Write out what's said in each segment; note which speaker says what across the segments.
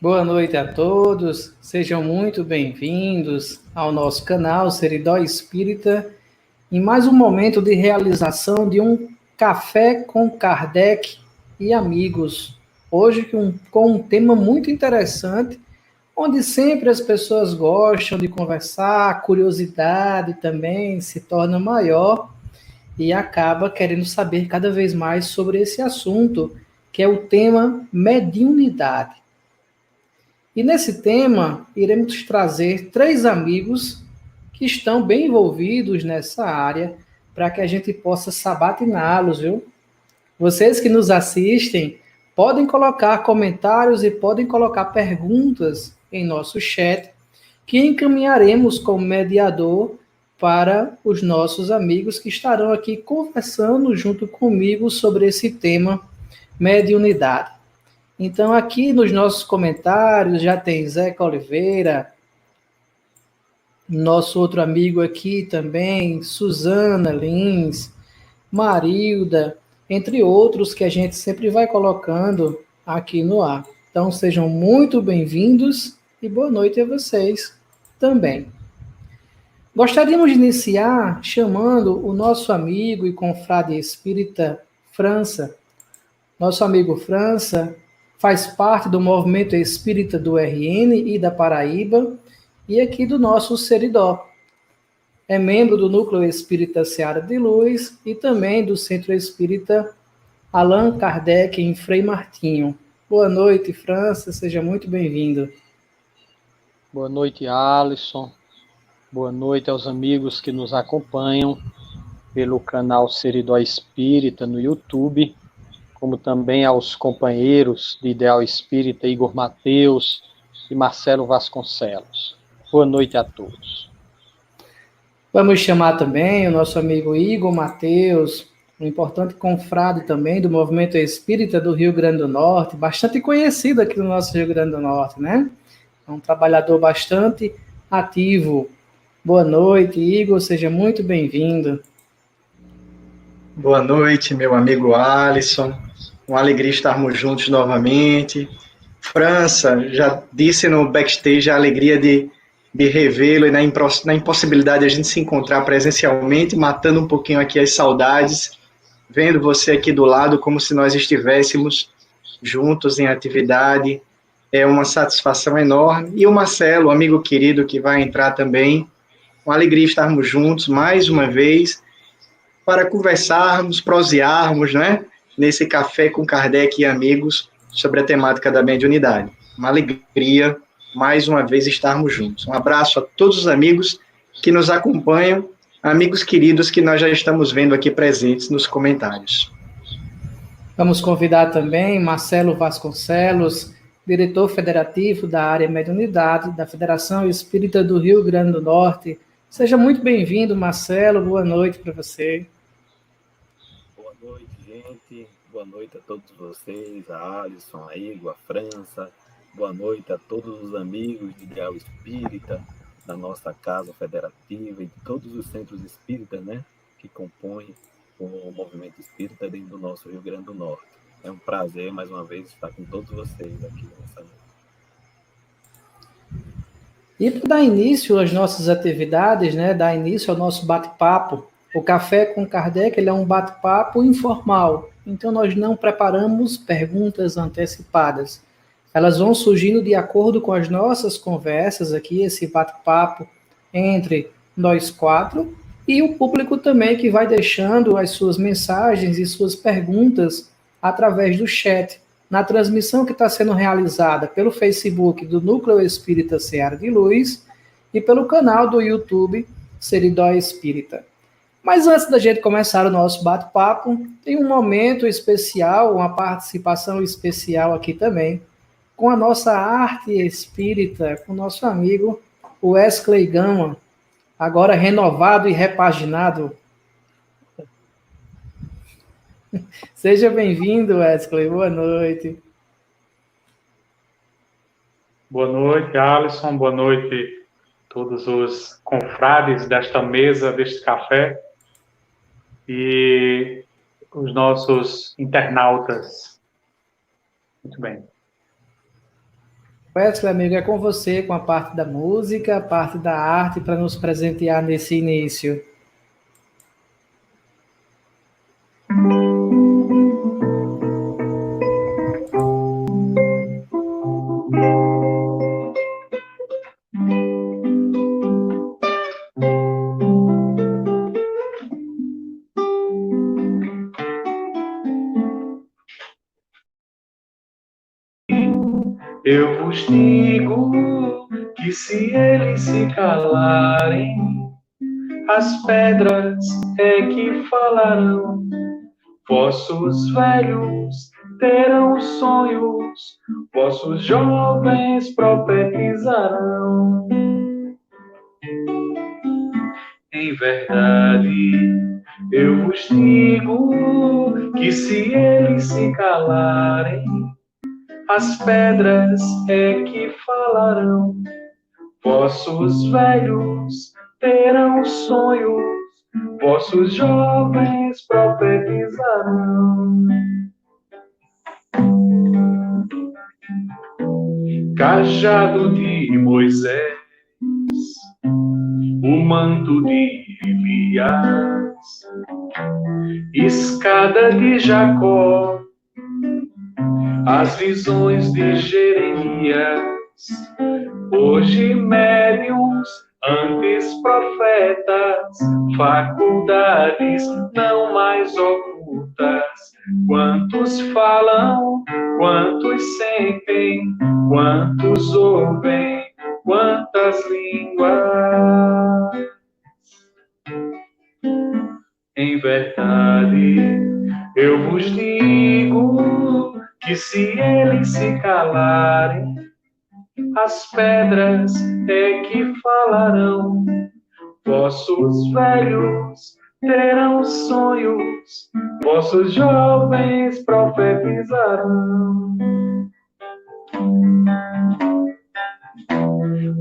Speaker 1: Boa noite a todos, sejam muito bem-vindos ao nosso canal Seridó Espírita, em mais um momento de realização de um café com Kardec e amigos. Hoje com um tema muito interessante, onde sempre as pessoas gostam de conversar, a curiosidade também se torna maior e acaba querendo saber cada vez mais sobre esse assunto, que é o tema mediunidade. E nesse tema, iremos trazer 3 amigos que estão bem envolvidos nessa área, para que a gente possa sabatiná-los, viu? Vocês que nos assistem, podem colocar comentários e podem colocar perguntas em nosso chat, que encaminharemos como mediador para os nossos amigos que estarão aqui conversando junto comigo sobre esse tema mediunidade. Então, aqui nos nossos comentários já tem Zeca Oliveira, nosso outro amigo aqui também, Suzana Lins, Marilda, entre outros que a gente sempre vai colocando aqui no ar. Então, sejam muito bem-vindos e boa noite a vocês também. Gostaríamos de iniciar chamando o nosso amigo e confrade espírita França. Nosso amigo França faz parte do movimento espírita do RN e da Paraíba e aqui do nosso Seridó. É membro do Núcleo Espírita Seara de Luz e também do Centro Espírita Allan Kardec em Frei Martinho. Boa noite, França, seja muito bem-vindo.
Speaker 2: Boa noite, Alisson. Boa noite aos amigos que nos acompanham pelo canal Seridó Espírita no YouTube, como também aos companheiros de Ideal Espírita Igor Mateus e Marcelo Vasconcelos. Boa noite a todos.
Speaker 1: Vamos chamar também o nosso amigo Igor Mateus, um importante confrade também do movimento espírita do Rio Grande do Norte, bastante conhecido aqui no nosso Rio Grande do Norte, né? É um trabalhador bastante ativo. Boa noite, Igor, seja muito bem-vindo.
Speaker 3: Boa noite, meu amigo Alisson. Uma alegria estarmos juntos novamente. França, já disse no backstage a alegria de revê-lo e na impossibilidade de a gente se encontrar presencialmente, matando um pouquinho aqui as saudades, vendo você aqui do lado como se nós estivéssemos juntos em atividade. É uma satisfação enorme. E o Marcelo, amigo querido que vai entrar também, uma alegria estarmos juntos mais uma vez para conversarmos, prosearmos, né, nesse café com Kardec e amigos sobre a temática da mediunidade. Uma alegria, mais uma vez, estarmos juntos. Um abraço a todos os amigos que nos acompanham, amigos queridos que nós já estamos vendo aqui presentes nos comentários.
Speaker 1: Vamos convidar também Marcelo Vasconcelos, diretor federativo da área mediunidade da Federação Espírita do Rio Grande do Norte. Seja muito bem-vindo, Marcelo. Boa noite para você.
Speaker 4: Boa noite, gente. Boa noite a todos vocês, a Alisson, a Igor, a França. Boa noite a todos os amigos de Ideal Espírita, da nossa casa federativa e de todos os centros espíritas, né, que compõem o movimento espírita dentro do nosso Rio Grande do Norte. É um prazer, mais uma vez, estar com todos vocês aqui nessa noite.
Speaker 1: E para dar início às nossas atividades, né, dar início ao nosso bate-papo, o Café com Kardec ele é um bate-papo informal, então nós não preparamos perguntas antecipadas. Elas vão surgindo de acordo com as nossas conversas aqui, esse bate-papo entre nós 4, e o público também que vai deixando as suas mensagens e suas perguntas através do chat, na transmissão que está sendo realizada pelo Facebook do Núcleo Espírita Seara de Luz e pelo canal do YouTube Seridó Espírita. Mas antes da gente começar o nosso bate-papo, tem um momento especial, uma participação especial aqui também, com a nossa arte espírita, com o nosso amigo Wesley Gama, agora renovado e repaginado. Seja bem-vindo, Wesley. Boa noite.
Speaker 5: Boa noite, Alisson. Boa noite a todos os confrades desta mesa, deste café e os nossos internautas. Muito bem.
Speaker 1: Wesley, amigo, é com você, com a parte da música, a parte da arte, para nos presentear nesse início.
Speaker 6: Eu vos digo que se eles se calarem, as pedras é que falarão. Vossos velhos terão sonhos, vossos jovens profetizarão. Em verdade, eu vos digo que se eles se calarem, as pedras é que falarão. Vossos velhos terão sonhos, vossos jovens profetizarão. Cajado de Moisés, o manto de Elias, escada de Jacó, as visões de Jeremias, hoje médiuns, antes profetas, faculdades não mais ocultas. Quantos falam, quantos sentem, quantos ouvem, quantas línguas. Em verdade, eu vos digo que se eles se calarem, as pedras é que falarão. Vossos velhos terão sonhos, vossos jovens profetizarão.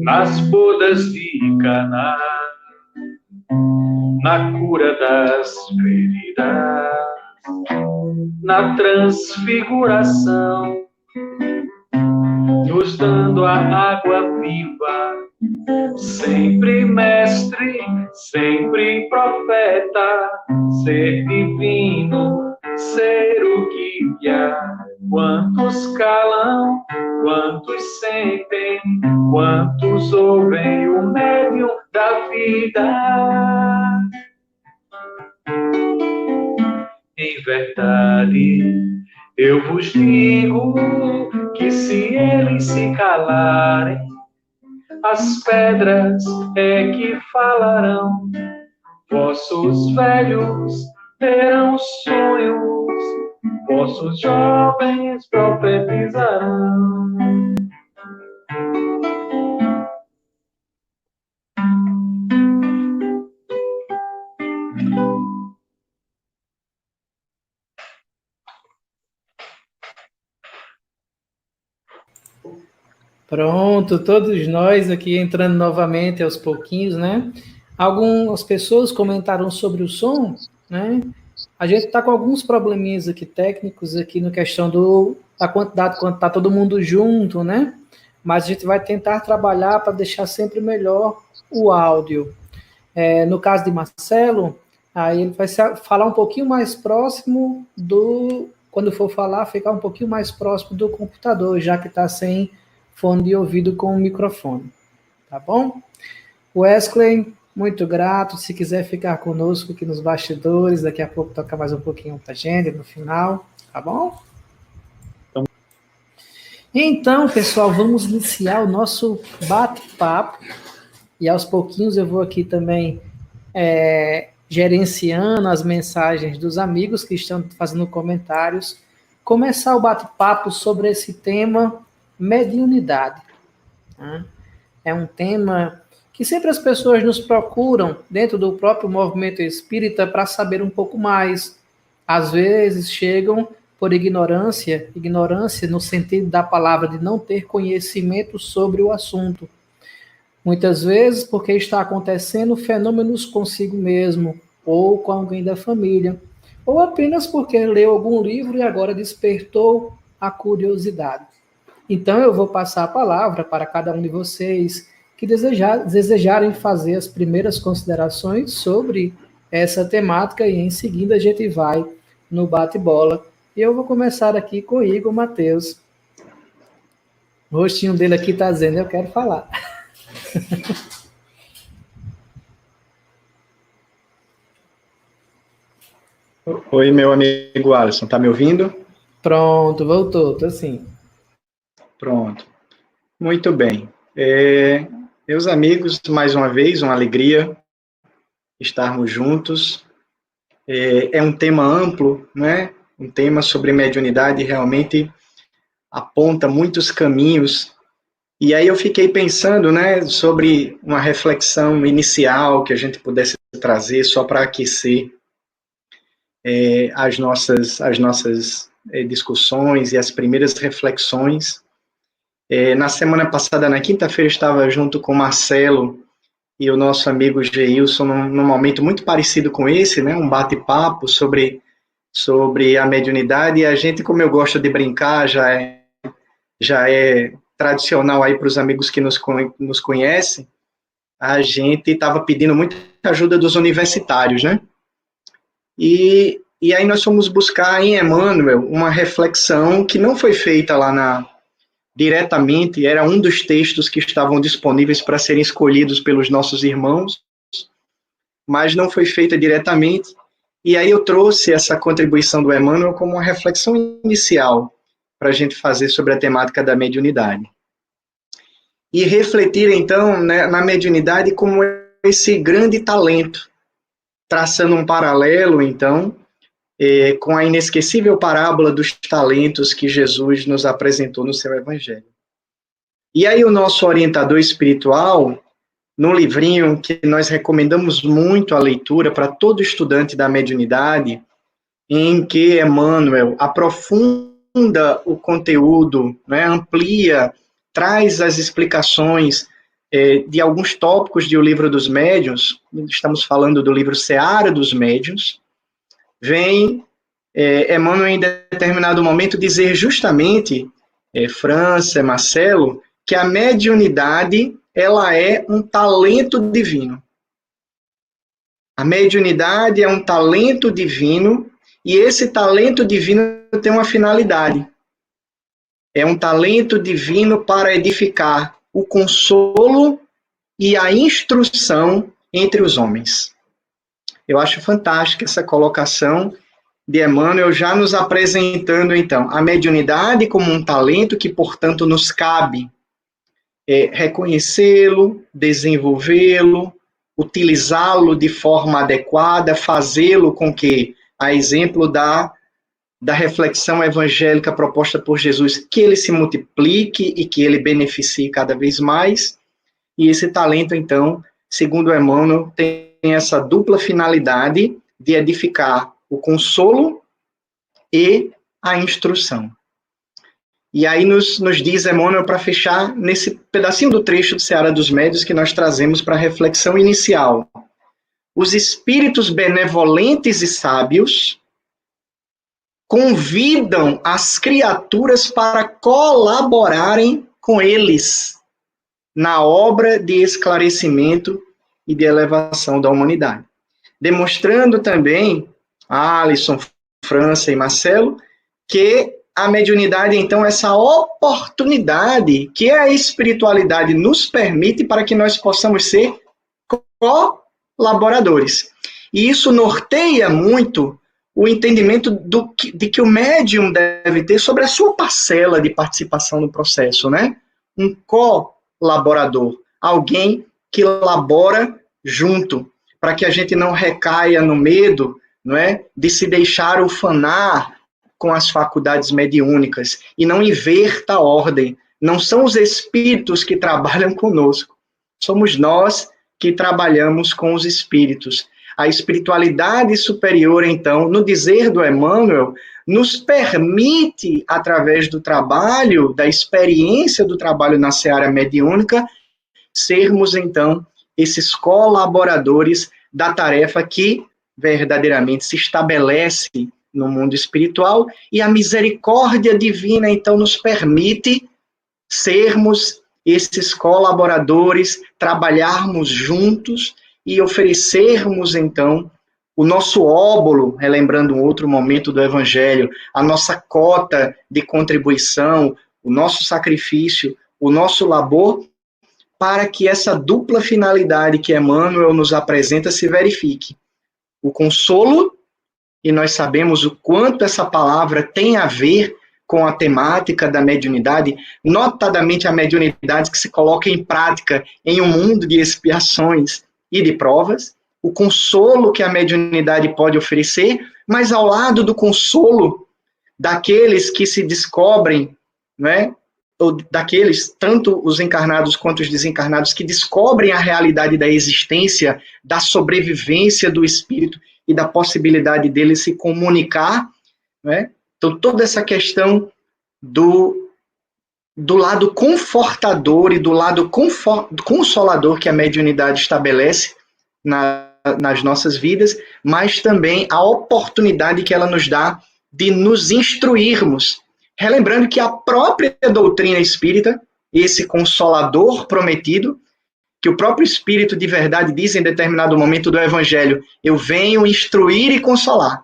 Speaker 6: Nas bodas de Caná, na cura das feridas, na transfiguração, nos dando a água viva, sempre mestre, sempre profeta, ser divino, ser o guia. Quantos calam, quantos sentem, quantos ouvem o médium da vida. Em verdade, eu vos digo que se eles se calarem, as pedras é que falarão. Vossos velhos terão sonhos, vossos jovens profetizarão.
Speaker 1: Pronto, todos nós aqui entrando novamente aos pouquinhos, né? Algumas pessoas comentaram sobre o som, né? A gente está com alguns probleminhas aqui técnicos aqui na questão da quantidade, quando está todo mundo junto, né? Mas a gente vai tentar trabalhar para deixar sempre melhor o áudio. No caso de Marcelo, aí ele vai falar um pouquinho mais próximo quando for falar, ficar um pouquinho mais próximo do computador, já que está sem fone de ouvido com o microfone, tá bom? Wesley, muito grato, se quiser ficar conosco aqui nos bastidores, daqui a pouco tocar mais um pouquinho pra gente no final, tá bom? Então, pessoal, vamos iniciar o nosso bate-papo, e aos pouquinhos eu vou aqui também gerenciando as mensagens dos amigos que estão fazendo comentários, começar o bate-papo sobre esse tema mediunidade. É um tema que sempre as pessoas nos procuram dentro do próprio movimento espírita para saber um pouco mais. Às vezes chegam por ignorância no sentido da palavra de não ter conhecimento sobre o assunto. Muitas vezes porque está acontecendo fenômenos consigo mesmo, ou com alguém da família, ou apenas porque leu algum livro e agora despertou a curiosidade. Então eu vou passar a palavra para cada um de vocês que desejarem fazer as primeiras considerações sobre essa temática e em seguida a gente vai no bate-bola. E eu vou começar aqui com o Igor Matheus. O rostinho dele aqui está dizendo, eu quero falar.
Speaker 3: Oi, meu amigo Alisson, tá me ouvindo?
Speaker 1: Pronto, voltou, tô sim.
Speaker 3: Pronto. Muito bem. Meus amigos, mais uma vez, uma alegria estarmos juntos. É um tema amplo, né? Um tema sobre mediunidade realmente aponta muitos caminhos. E aí eu fiquei pensando, né, sobre uma reflexão inicial que a gente pudesse trazer só para aquecer as nossas discussões e as primeiras reflexões. Na semana passada, na quinta-feira, estava junto com o Marcelo e o nosso amigo Geilson num momento muito parecido com esse, né, um bate-papo sobre a mediunidade, e a gente, como eu gosto de brincar, já é tradicional aí para os amigos que nos conhecem, a gente estava pedindo muita ajuda dos universitários, né? E aí nós fomos buscar em Emmanuel uma reflexão que não foi feita lá diretamente, era um dos textos que estavam disponíveis para serem escolhidos pelos nossos irmãos, mas não foi feita diretamente, e aí eu trouxe essa contribuição do Emmanuel como uma reflexão inicial para a gente fazer sobre a temática da mediunidade. E refletir, então, né, na mediunidade como esse grande talento, traçando um paralelo, então, com a inesquecível parábola dos talentos que Jesus nos apresentou no seu Evangelho. E aí o nosso orientador espiritual, num livrinho que nós recomendamos muito a leitura para todo estudante da mediunidade, em que Emmanuel aprofunda o conteúdo, né, amplia, traz as explicações de alguns tópicos de O Livro dos Médiuns, estamos falando do livro Seara dos Médiuns, vem Emmanuel em determinado momento dizer justamente, França, Marcelo, que a mediunidade ela é um talento divino. A mediunidade é um talento divino, e esse talento divino tem uma finalidade. É um talento divino para edificar o consolo e a instrução entre os homens. Eu acho fantástica essa colocação de Emmanuel, já nos apresentando, então, a mediunidade como um talento que, portanto, nos cabe reconhecê-lo, desenvolvê-lo, utilizá-lo de forma adequada, fazê-lo com que, a exemplo da reflexão evangélica proposta por Jesus, que ele se multiplique e que ele beneficie cada vez mais. E esse talento, então, segundo Emmanuel, tem essa dupla finalidade de edificar o consolo e a instrução. E aí nos diz Emmanuel, para fechar, nesse pedacinho do trecho do Seara dos Médiuns que nós trazemos para a reflexão inicial. Os espíritos benevolentes e sábios convidam as criaturas para colaborarem com eles na obra de esclarecimento e de elevação da humanidade. Demonstrando também, Alisson, França e Marcelo, que a mediunidade, então, é essa oportunidade que a espiritualidade nos permite para que nós possamos ser colaboradores. E isso norteia muito o entendimento de que o médium deve ter sobre a sua parcela de participação no processo, né? Um colaborador, alguém que labora junto, para que a gente não recaia no medo, não é, de se deixar ufanar com as faculdades mediúnicas e não inverta a ordem. Não são os espíritos que trabalham conosco, somos nós que trabalhamos com os espíritos. A espiritualidade superior, então, no dizer do Emmanuel, nos permite, através do trabalho, da experiência do trabalho na seara mediúnica, sermos, então, esses colaboradores da tarefa que verdadeiramente se estabelece no mundo espiritual, e a misericórdia divina, então, nos permite sermos esses colaboradores, trabalharmos juntos e oferecermos, então, o nosso óbolo, relembrando um outro momento do Evangelho, a nossa cota de contribuição, o nosso sacrifício, o nosso labor, para que essa dupla finalidade que Emmanuel nos apresenta se verifique. O consolo, e nós sabemos o quanto essa palavra tem a ver com a temática da mediunidade, notadamente a mediunidade que se coloca em prática em um mundo de expiações e de provas, o consolo que a mediunidade pode oferecer, mas ao lado do consolo daqueles que se descobrem, né, ou daqueles, tanto os encarnados quanto os desencarnados, que descobrem a realidade da existência, da sobrevivência do espírito e da possibilidade dele se comunicar, né? Então, toda essa questão do lado confortador e do lado consolador que a mediunidade estabelece nas nossas vidas, mas também a oportunidade que ela nos dá de nos instruirmos. Relembrando que a própria doutrina espírita, esse consolador prometido, que o próprio Espírito de verdade diz em determinado momento do Evangelho, eu venho instruir e consolar,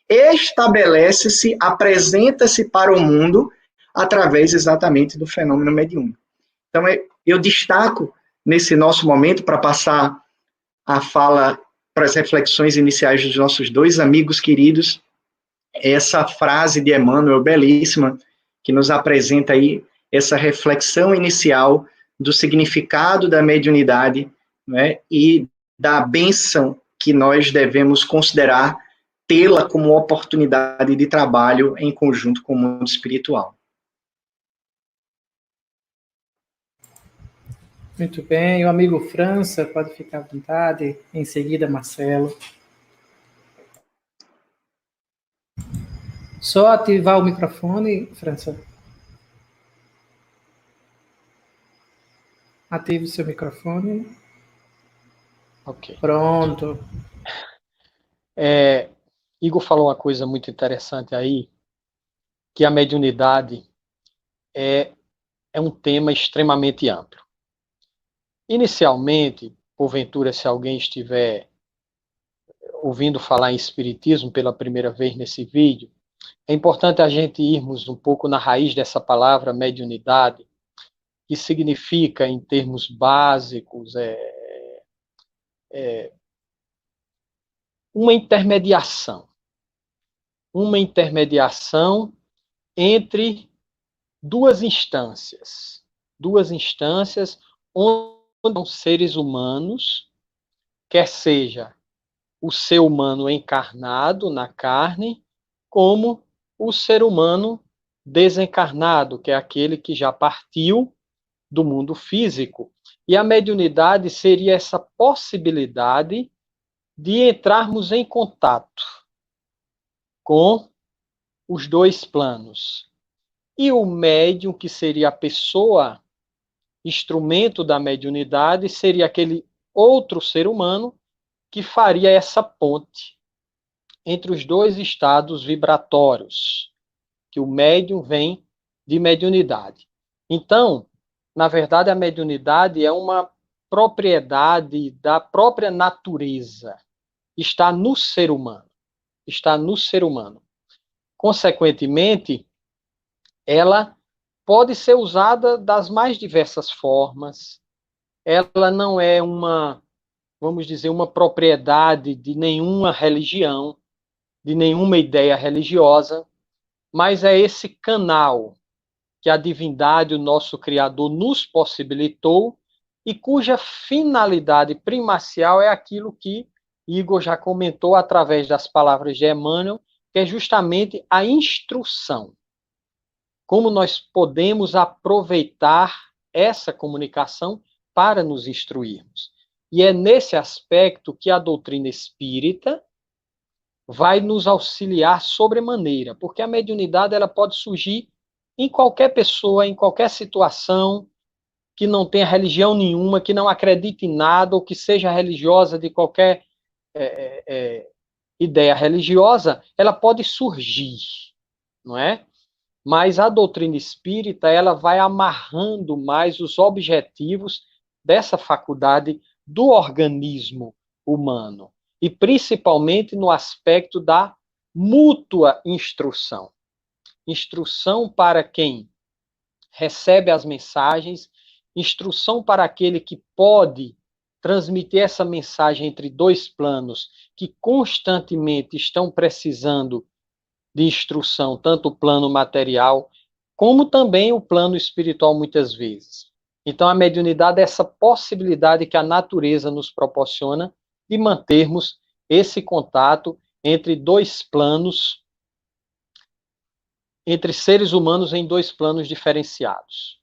Speaker 3: estabelece-se, apresenta-se para o mundo através exatamente do fenômeno mediúnico. Então, eu destaco nesse nosso momento, para passar a fala para as reflexões iniciais dos nossos dois amigos queridos, essa frase de Emmanuel, belíssima, que nos apresenta aí essa reflexão inicial do significado da mediunidade, né, e da bênção que nós devemos considerar tê-la como oportunidade de trabalho em conjunto com o mundo espiritual.
Speaker 1: Muito bem, o amigo França, pode ficar à vontade. Em seguida, Marcelo. Só ativar o microfone, França. Ative o seu microfone.
Speaker 2: Ok.
Speaker 1: Pronto.
Speaker 2: Igor falou uma coisa muito interessante aí, que a mediunidade é um tema extremamente amplo. Inicialmente, porventura, se alguém estiver ouvindo falar em espiritismo pela primeira vez nesse vídeo, é importante a gente irmos um pouco na raiz dessa palavra mediunidade, que significa, em termos básicos, uma intermediação entre duas instâncias onde são seres humanos, quer seja o ser humano encarnado na carne, como o ser humano desencarnado, que é aquele que já partiu do mundo físico. E a mediunidade seria essa possibilidade de entrarmos em contato com os dois planos. E o médium, que seria a pessoa, instrumento da mediunidade, seria aquele outro ser humano que faria essa ponte entre os dois estados vibratórios, que o médium vem de mediunidade. Então, na verdade, a mediunidade é uma propriedade da própria natureza. Está no ser humano. Consequentemente, ela pode ser usada das mais diversas formas. Ela não é vamos dizer, uma propriedade de nenhuma religião, de nenhuma ideia religiosa, mas é esse canal que a divindade, o nosso Criador, nos possibilitou e cuja finalidade primacial é aquilo que Igor já comentou através das palavras de Emmanuel, que é justamente a instrução. Como nós podemos aproveitar essa comunicação para nos instruirmos. E é nesse aspecto que a doutrina espírita vai nos auxiliar sobremaneira, porque a mediunidade ela pode surgir em qualquer pessoa, em qualquer situação, que não tenha religião nenhuma, que não acredite em nada, ou que seja religiosa de qualquer ideia religiosa, ela pode surgir, não é? mas a doutrina espírita ela vai amarrando mais os objetivos dessa faculdade do organismo humano, e principalmente no aspecto da mútua instrução. Instrução para quem recebe as mensagens, instrução para aquele que pode transmitir essa mensagem entre dois planos que constantemente estão precisando de instrução, tanto o plano material, como também o plano espiritual, muitas vezes. Então, a mediunidade é essa possibilidade que a natureza nos proporciona de mantermos esse contato entre dois planos, entre seres humanos em dois planos diferenciados.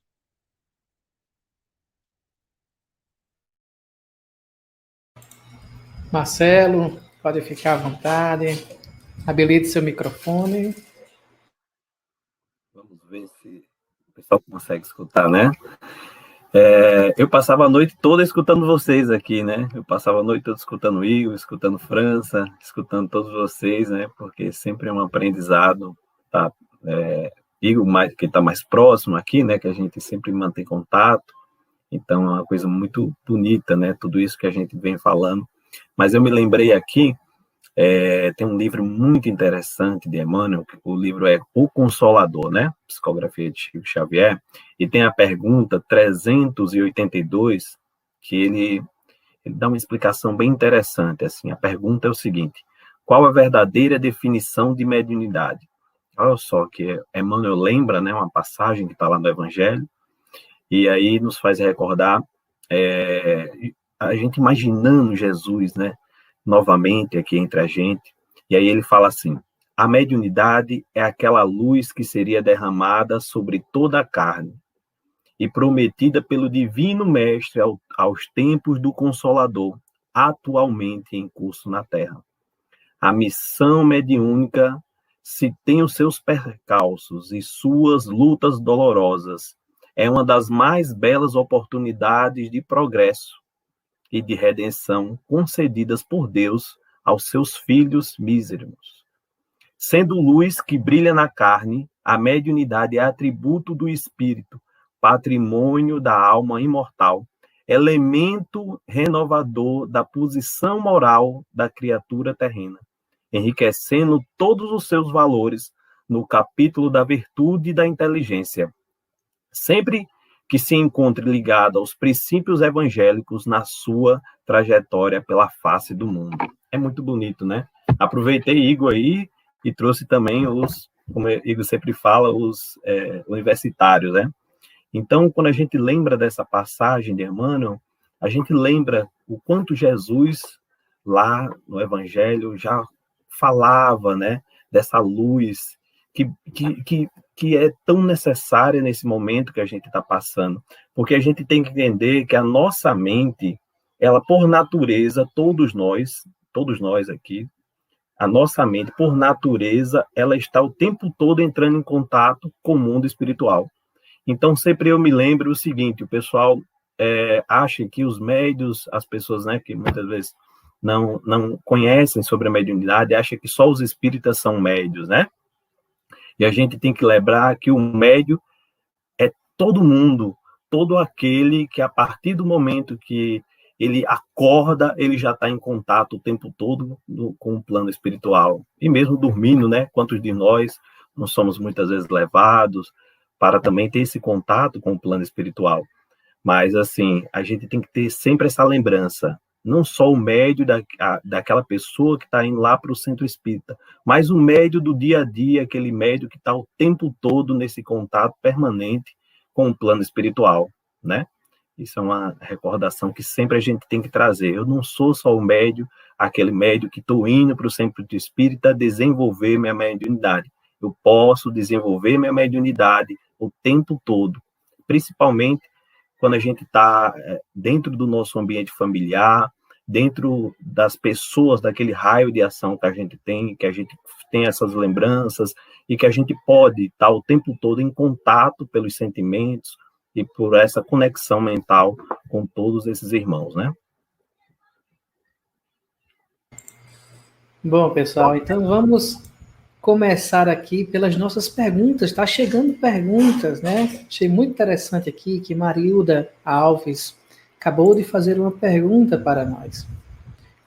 Speaker 1: Marcelo, pode ficar à vontade. Habilite seu microfone.
Speaker 4: Vamos ver se o pessoal consegue escutar, né? Eu passava a noite toda escutando vocês aqui, né? Eu passava a noite toda escutando o Igor, escutando França, escutando todos vocês, né? Porque sempre é um aprendizado, tá? Igor, que está mais próximo aqui, né? Que a gente sempre mantém contato. Então, é uma coisa muito bonita, né? Tudo isso que a gente vem falando. Mas eu me lembrei aqui, tem um livro muito interessante de Emmanuel, que o livro é O Consolador, né? Psicografia de Chico Xavier, e tem a pergunta 382, que ele dá uma explicação bem interessante, assim. A pergunta é o seguinte: qual a verdadeira definição de mediunidade? Olha só que Emmanuel lembra, né, uma passagem que está lá no Evangelho, e aí nos faz recordar a gente imaginando Jesus, né, novamente aqui entre a gente, e aí ele fala assim: a mediunidade é aquela luz que seria derramada sobre toda a carne e prometida pelo Divino Mestre aos tempos do Consolador, atualmente em curso na Terra. A missão mediúnica, se tem os seus percalços e suas lutas dolorosas, é uma das mais belas oportunidades de progresso e de redenção concedidas por Deus aos seus filhos míseros. Sendo luz que brilha na carne, a mediunidade é atributo do espírito, patrimônio da alma imortal, elemento renovador da posição moral da criatura terrena, enriquecendo todos os seus valores no capítulo da virtude e da inteligência, sempre que se encontre ligado aos princípios evangélicos na sua trajetória pela face do mundo. É muito bonito, né? Aproveitei Igor aí e trouxe também como Igor sempre fala, os universitários, né? Então, quando a gente lembra dessa passagem de Emmanuel, a gente lembra o quanto Jesus, lá no Evangelho, já falava, né, dessa luz que é tão necessária nesse momento que a gente está passando, porque a gente tem que entender que a nossa mente, ela por natureza, todos nós aqui, a nossa mente, por natureza, ela está o tempo todo entrando em contato com o mundo espiritual. Então, sempre eu me lembro o seguinte: o pessoal acha que os médios, as pessoas, né, que muitas vezes não conhecem sobre a mediunidade, acham que só os espíritas são médios, né? E a gente tem que lembrar que o médio é todo mundo, todo aquele que, a partir do momento que ele acorda, ele já está em contato o tempo todo com o plano espiritual. E mesmo dormindo, né? Quantos de nós não somos muitas vezes levados para também ter esse contato com o plano espiritual? Mas, assim, a gente tem que ter sempre essa lembrança. Não só o médio daquela pessoa que está indo lá para o centro espírita, mas o médio do dia a dia, aquele médio que está o tempo todo nesse contato permanente com o plano espiritual, né? Isso é uma recordação que sempre a gente tem que trazer. Eu não sou só o médio, aquele médio que estou indo para o centro espírita desenvolver minha mediunidade. Eu posso desenvolver minha mediunidade o tempo todo, principalmente quando a gente está dentro do nosso ambiente familiar, dentro das pessoas, daquele raio de ação que a gente tem essas lembranças, e que a gente pode estar o tempo todo em contato pelos sentimentos e por essa conexão mental com todos esses irmãos, né?
Speaker 1: Bom, pessoal, então vamos começar aqui pelas nossas perguntas. Está chegando perguntas, né? Achei muito interessante aqui que Marilda Alves acabou de fazer uma pergunta para nós.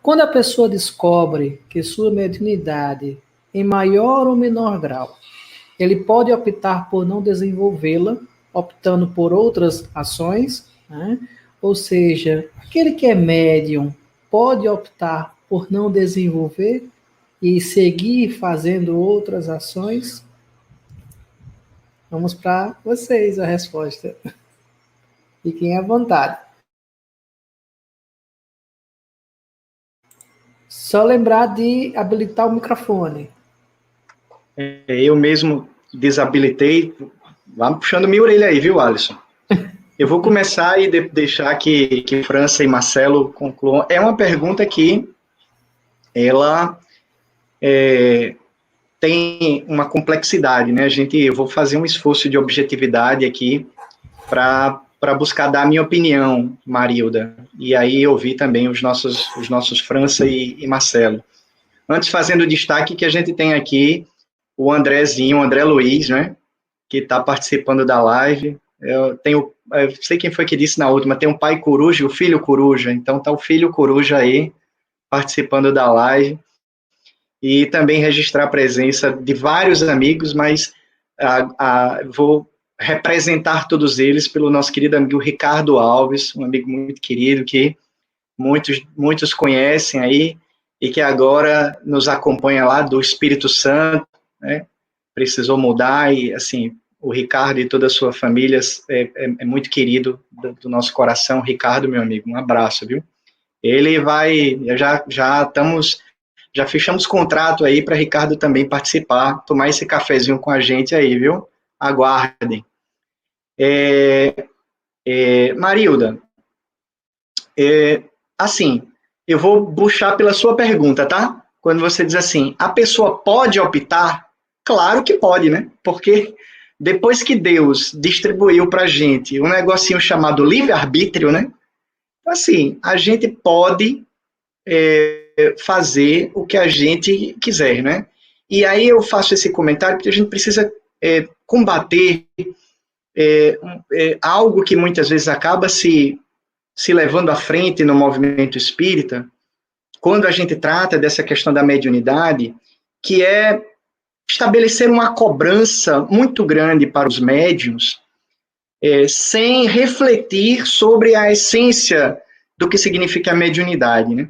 Speaker 1: Quando a pessoa descobre que sua mediunidade, em maior ou menor grau, ele pode optar por não desenvolvê-la, optando por outras ações, né? Ou seja, aquele que é médium pode optar por não desenvolver e seguir fazendo outras ações? Vamos para vocês a resposta. Fiquem à vontade. Só lembrar de habilitar o microfone.
Speaker 3: Eu mesmo desabilitei. Vá puxando minha orelha aí, viu, Alisson? Eu vou começar e deixar que França e Marcelo concluam. É uma pergunta que ela tem uma complexidade, né? Eu vou fazer um esforço de objetividade aqui para buscar dar a minha opinião, Marilda, e aí ouvir também os nossos França e Marcelo. Antes, fazendo o destaque que a gente tem aqui o Andrézinho, o André Luiz, né, que está participando da live. Eu sei quem foi que disse na última, tem um pai coruja e o filho coruja, então está o filho coruja aí, participando da live, e também registrar a presença de vários amigos, mas vou representar todos eles pelo nosso querido amigo Ricardo Alves, um amigo muito querido, que muitos conhecem aí, e que agora nos acompanha lá do Espírito Santo, né? Precisou mudar, e assim, o Ricardo e toda a sua família é muito querido do nosso coração. Ricardo, meu amigo, um abraço, viu? Ele vai, já fechamos contrato aí para Ricardo também participar, tomar esse cafezinho com a gente aí, viu? Aguardem. Marilda, assim, eu vou puxar pela sua pergunta, tá? Quando você diz assim, a pessoa pode optar? Claro que pode, né? Porque depois que Deus distribuiu para a gente um negocinho chamado livre-arbítrio, né? Assim, a gente pode fazer o que a gente quiser, né? E aí eu faço esse comentário porque a gente precisa combater algo que muitas vezes acaba se levando à frente no movimento espírita, quando a gente trata dessa questão da mediunidade, que é estabelecer uma cobrança muito grande para os médiuns, sem refletir sobre a essência do que significa a mediunidade, né?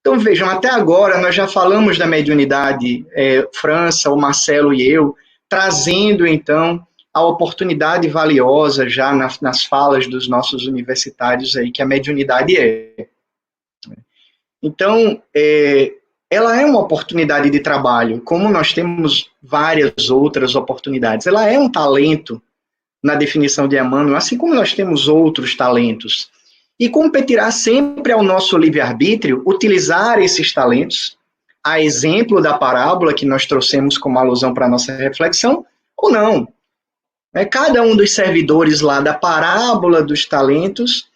Speaker 3: Então, vejam, até agora nós já falamos da mediunidade, França, o Marcelo e eu, trazendo, então, a oportunidade valiosa já nas falas dos nossos universitários aí, que a mediunidade é. Então, ela é uma oportunidade de trabalho, como nós temos várias outras oportunidades. Ela é um talento, na definição de Emmanuel, assim como nós temos outros talentos. E competirá sempre ao nosso livre-arbítrio utilizar esses talentos, a exemplo da parábola que nós trouxemos como alusão para a nossa reflexão, ou não. Cada um dos servidores lá da parábola dos talentos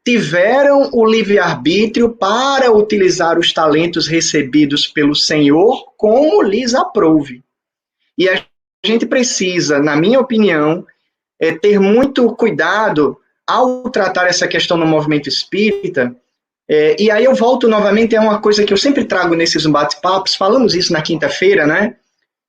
Speaker 3: tiveram o livre-arbítrio para utilizar os talentos recebidos pelo Senhor como lhes aprouve. E a gente precisa, na minha opinião, ter muito cuidado ao tratar essa questão no movimento espírita. E aí eu volto novamente a uma coisa que eu sempre trago nesses bate-papos, falamos isso na quinta-feira, né?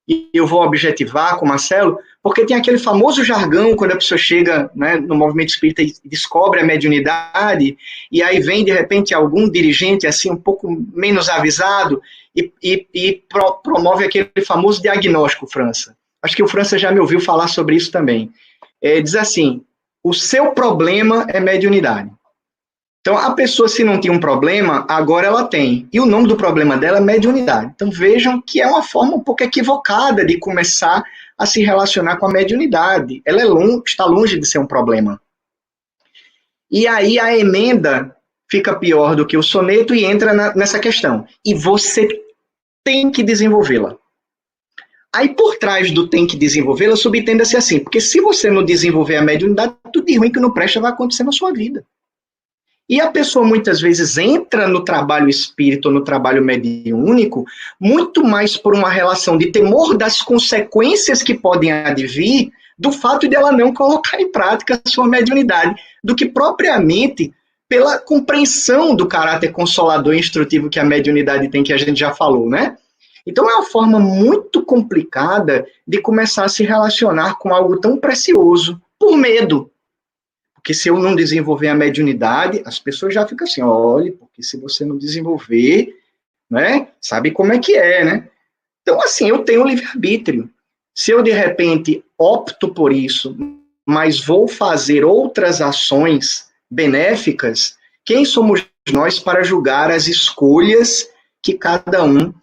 Speaker 3: E eu vou objetivar com o Marcelo, porque tem aquele famoso jargão quando a pessoa chega, né, no movimento espírita e descobre a mediunidade, e aí vem de repente algum dirigente assim um pouco menos avisado e promove aquele famoso diagnóstico, França. Acho que o França já me ouviu falar sobre isso também. Diz assim, o seu problema é mediunidade. Então, a pessoa, se não tinha um problema, agora ela tem. E o nome do problema dela é mediunidade. Então, vejam que é uma forma um pouco equivocada de começar a se relacionar com a mediunidade. Ela está longe de ser um problema. E aí a emenda fica pior do que o soneto e entra nessa questão. E você tem que desenvolvê-la. Aí, por trás do tem que desenvolvê-la, subtenda-se assim, porque se você não desenvolver a mediunidade, tudo de ruim que não presta vai acontecer na sua vida. E a pessoa muitas vezes entra no trabalho espírita ou no trabalho mediúnico muito mais por uma relação de temor das consequências que podem advir do fato de ela não colocar em prática a sua mediunidade, do que propriamente pela compreensão do caráter consolador e instrutivo que a mediunidade tem, que a gente já falou, né? Então é uma forma muito complicada de começar a se relacionar com algo tão precioso, por medo. Porque se eu não desenvolver a mediunidade, as pessoas já ficam assim, olha, porque se você não desenvolver, né, sabe como é que é, né? Então, assim, eu tenho livre-arbítrio. Se eu, de repente, opto por isso, mas vou fazer outras ações benéficas, quem somos nós para julgar as escolhas que cada um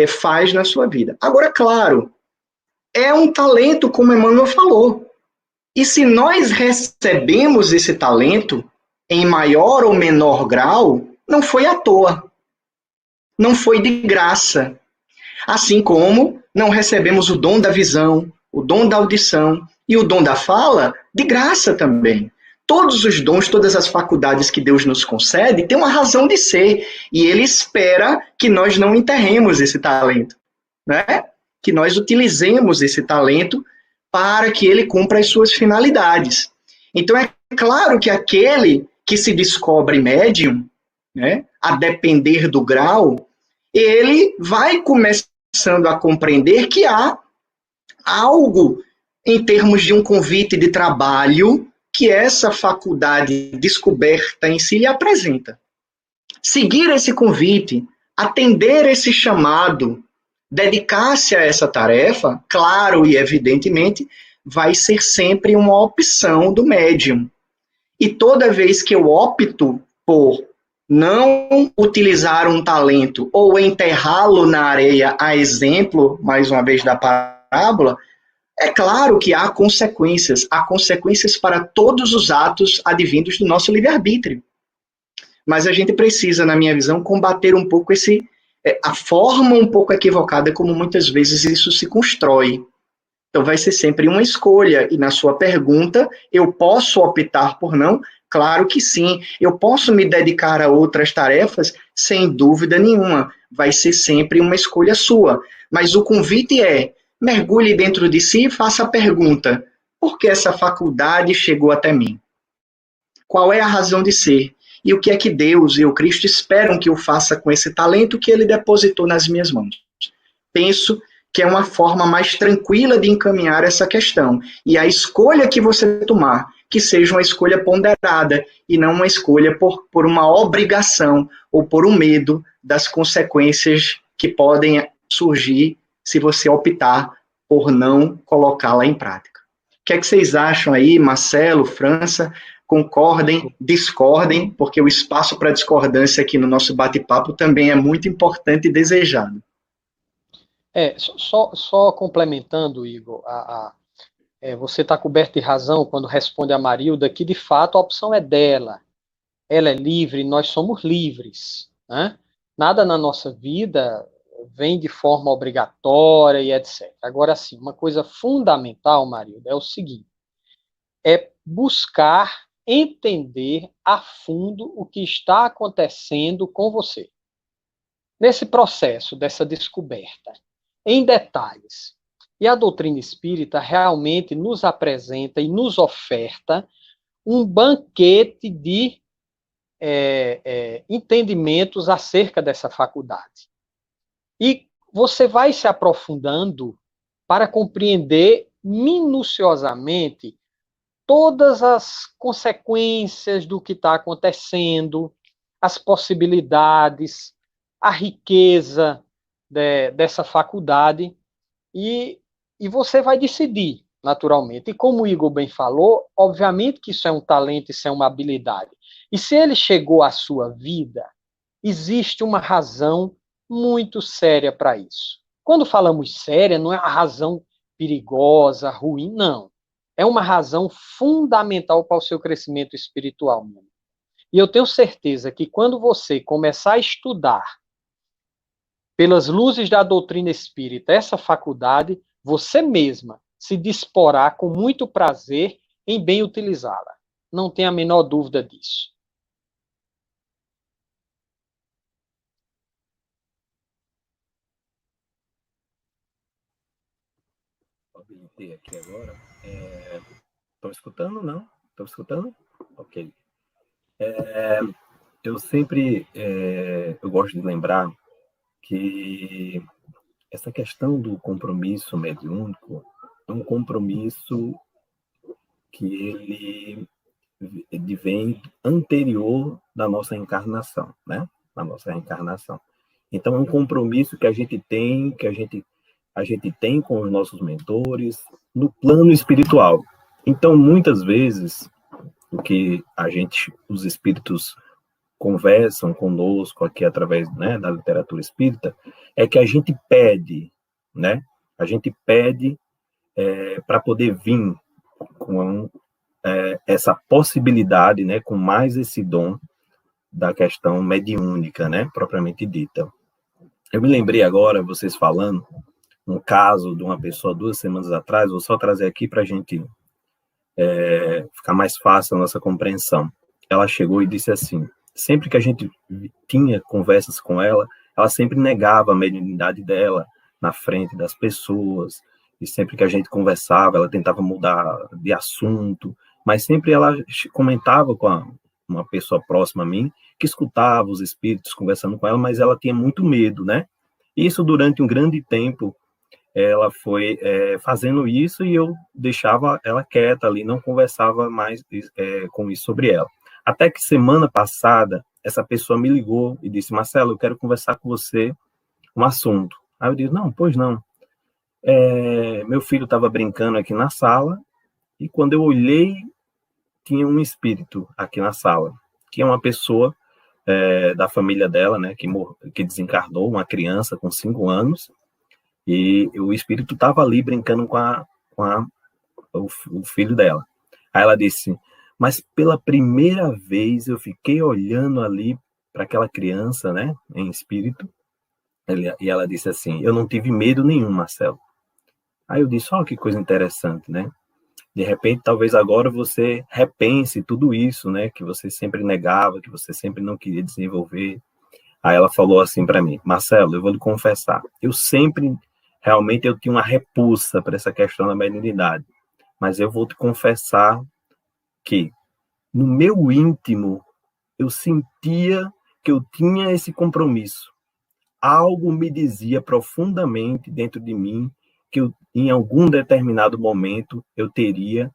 Speaker 3: faz na sua vida? Agora, claro, é um talento, como Emmanuel falou. E se nós recebemos esse talento, em maior ou menor grau, não foi à toa. Não foi de graça. Assim como não recebemos o dom da visão, o dom da audição e o dom da fala de graça também. Todos os dons, todas as faculdades que Deus nos concede têm uma razão de ser. E Ele espera que nós não enterremos esse talento, né? Que nós utilizemos esse talento para que ele cumpra as suas finalidades. Então, é claro que aquele que se descobre médium, né, a depender do grau, ele vai começando a compreender que há algo em termos de um convite de trabalho que essa faculdade descoberta em si lhe apresenta. Seguir esse convite, atender esse chamado, dedicar-se a essa tarefa, claro e evidentemente, vai ser sempre uma opção do médium. E toda vez que eu opto por não utilizar um talento ou enterrá-lo na areia, a exemplo, mais uma vez, da parábola, é claro que há consequências para todos os atos advindos do nosso livre-arbítrio. Mas a gente precisa, na minha visão, combater um pouco a forma um pouco equivocada como muitas vezes isso se constrói. Então vai ser sempre uma escolha, e na sua pergunta, eu posso optar por não? Claro que sim. Eu posso me dedicar a outras tarefas? Sem dúvida nenhuma. Vai ser sempre uma escolha sua. Mas o convite é, mergulhe dentro de si e faça a pergunta, por que essa faculdade chegou até mim? Qual é a razão de ser? E o que é que Deus e o Cristo esperam que eu faça com esse talento que Ele depositou nas minhas mãos? Penso que é uma forma mais tranquila de encaminhar essa questão. E a escolha que você tomar, que seja uma escolha ponderada e não uma escolha por uma obrigação ou por um medo das consequências que podem surgir se você optar por não colocá-la em prática. O que é que vocês acham aí, Marcelo, França? Concordem, discordem, porque o espaço para discordância aqui no nosso bate-papo também é muito importante e desejado.
Speaker 2: Só complementando, Igor, você está coberto de razão quando responde a Marilda que, de fato, a opção é dela. Ela é livre, nós somos livres, né? Nada na nossa vida vem de forma obrigatória e etc. Agora, sim, uma coisa fundamental, Marilda, é o seguinte, é buscar entender a fundo o que está acontecendo com você. Nesse processo dessa descoberta, em detalhes. E a doutrina espírita realmente nos apresenta e nos oferta um banquete de entendimentos acerca dessa faculdade. E você vai se aprofundando para compreender minuciosamente todas as consequências do que está acontecendo, as possibilidades, a riqueza dessa faculdade, e você vai decidir, naturalmente. E como o Igor bem falou, obviamente que isso é um talento, isso é uma habilidade. E se ele chegou à sua vida, existe uma razão muito séria para isso. Quando falamos séria, não é uma razão perigosa, ruim, não. É uma razão fundamental para o seu crescimento espiritual, meu amigo. E eu tenho certeza que quando você começar a estudar pelas luzes da doutrina espírita essa faculdade, você mesma se disporá com muito prazer em bem utilizá-la. Não tenha a menor dúvida disso.
Speaker 4: ter aqui agora. Estão escutando? Não? Estão escutando? Ok. Eu sempre eu gosto de lembrar que essa questão do compromisso mediúnico é um compromisso que ele vem anterior da nossa encarnação, né? Da nossa reencarnação. Então, é um compromisso que a gente tem, a gente tem com os nossos mentores no plano espiritual. Então, muitas vezes, o que os espíritos conversam conosco aqui através, né, da literatura espírita, é que a gente pede, né? A gente pede para poder vir com essa possibilidade, né, com mais esse dom da questão mediúnica, né, propriamente dita. Eu me lembrei agora, vocês falando, um caso de uma pessoa 2 semanas atrás, vou só trazer aqui para a gente ficar mais fácil a nossa compreensão. Ela chegou e disse assim, sempre que a gente tinha conversas com ela, ela sempre negava a mediunidade dela na frente das pessoas, e sempre que a gente conversava, ela tentava mudar de assunto, mas sempre ela comentava com uma pessoa próxima a mim, que escutava os espíritos conversando com ela, mas ela tinha muito medo, né? Isso durante um grande tempo, ela foi fazendo isso e eu deixava ela quieta ali, não conversava mais com isso sobre ela. Até que semana passada, essa pessoa me ligou e disse, Marcelo, eu quero conversar com você um assunto. Aí eu disse, não, pois não. Meu filho estava brincando aqui na sala e quando eu olhei, tinha um espírito aqui na sala, que é uma pessoa da família dela, né, que desencarnou, uma criança com 5 anos, e o espírito estava ali brincando com o filho dela. Aí ela disse, mas pela primeira vez eu fiquei olhando ali para aquela criança, né, em espírito, e ela disse assim, eu não tive medo nenhum, Marcelo. Aí eu disse, que coisa interessante, né? De repente, talvez agora você repense tudo isso, né, que você sempre negava, que você sempre não queria desenvolver. Aí ela falou assim para mim, Marcelo, eu vou lhe confessar, realmente eu tinha uma repulsa para essa questão da mediunidade, mas eu vou te confessar que no meu íntimo eu sentia que eu tinha esse compromisso. Algo me dizia profundamente dentro de mim que em algum determinado momento eu teria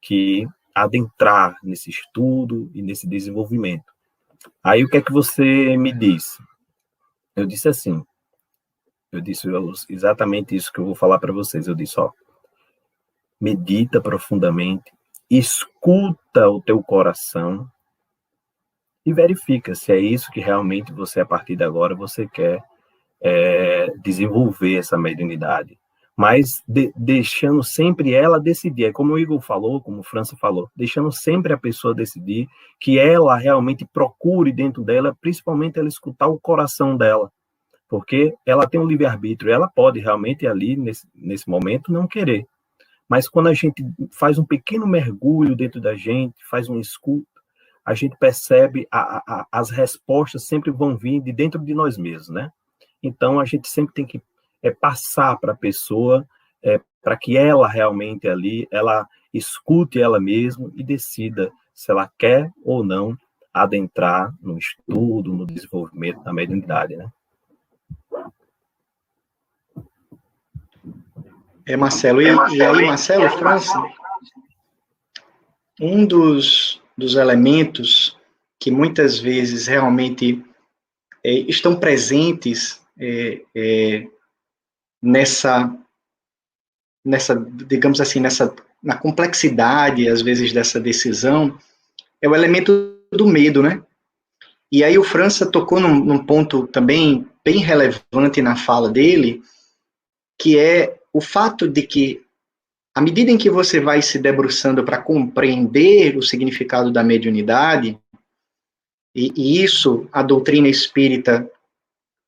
Speaker 4: que adentrar nesse estudo e nesse desenvolvimento. Aí o que é que você me disse? Eu disse assim, exatamente isso que eu vou falar para vocês. Eu disse, medita profundamente, escuta o teu coração e verifica se é isso que realmente você, a partir de agora, você quer desenvolver essa mediunidade. Mas deixando sempre ela decidir, é como o Igor falou, como o França falou, deixando sempre a pessoa decidir, que ela realmente procure dentro dela, principalmente ela escutar o coração dela, porque ela tem um livre-arbítrio, ela pode realmente ali, nesse momento, não querer. Mas quando a gente faz um pequeno mergulho dentro da gente, faz um escuta, a gente percebe as respostas sempre vão vir de dentro de nós mesmos, né? Então, a gente sempre tem que passar para a pessoa, para que ela realmente ali, ela escute ela mesma e decida se ela quer ou não adentrar no estudo, no desenvolvimento da mediunidade, né?
Speaker 3: Marcelo, e aí, Marcelo, França, um dos elementos que muitas vezes realmente estão presentes nessa, digamos assim, na complexidade, às vezes, dessa decisão, é o elemento do medo, né? E aí o França tocou num ponto também bem relevante na fala dele, que é o fato de que, à medida em que você vai se debruçando para compreender o significado da mediunidade, e isso a doutrina espírita,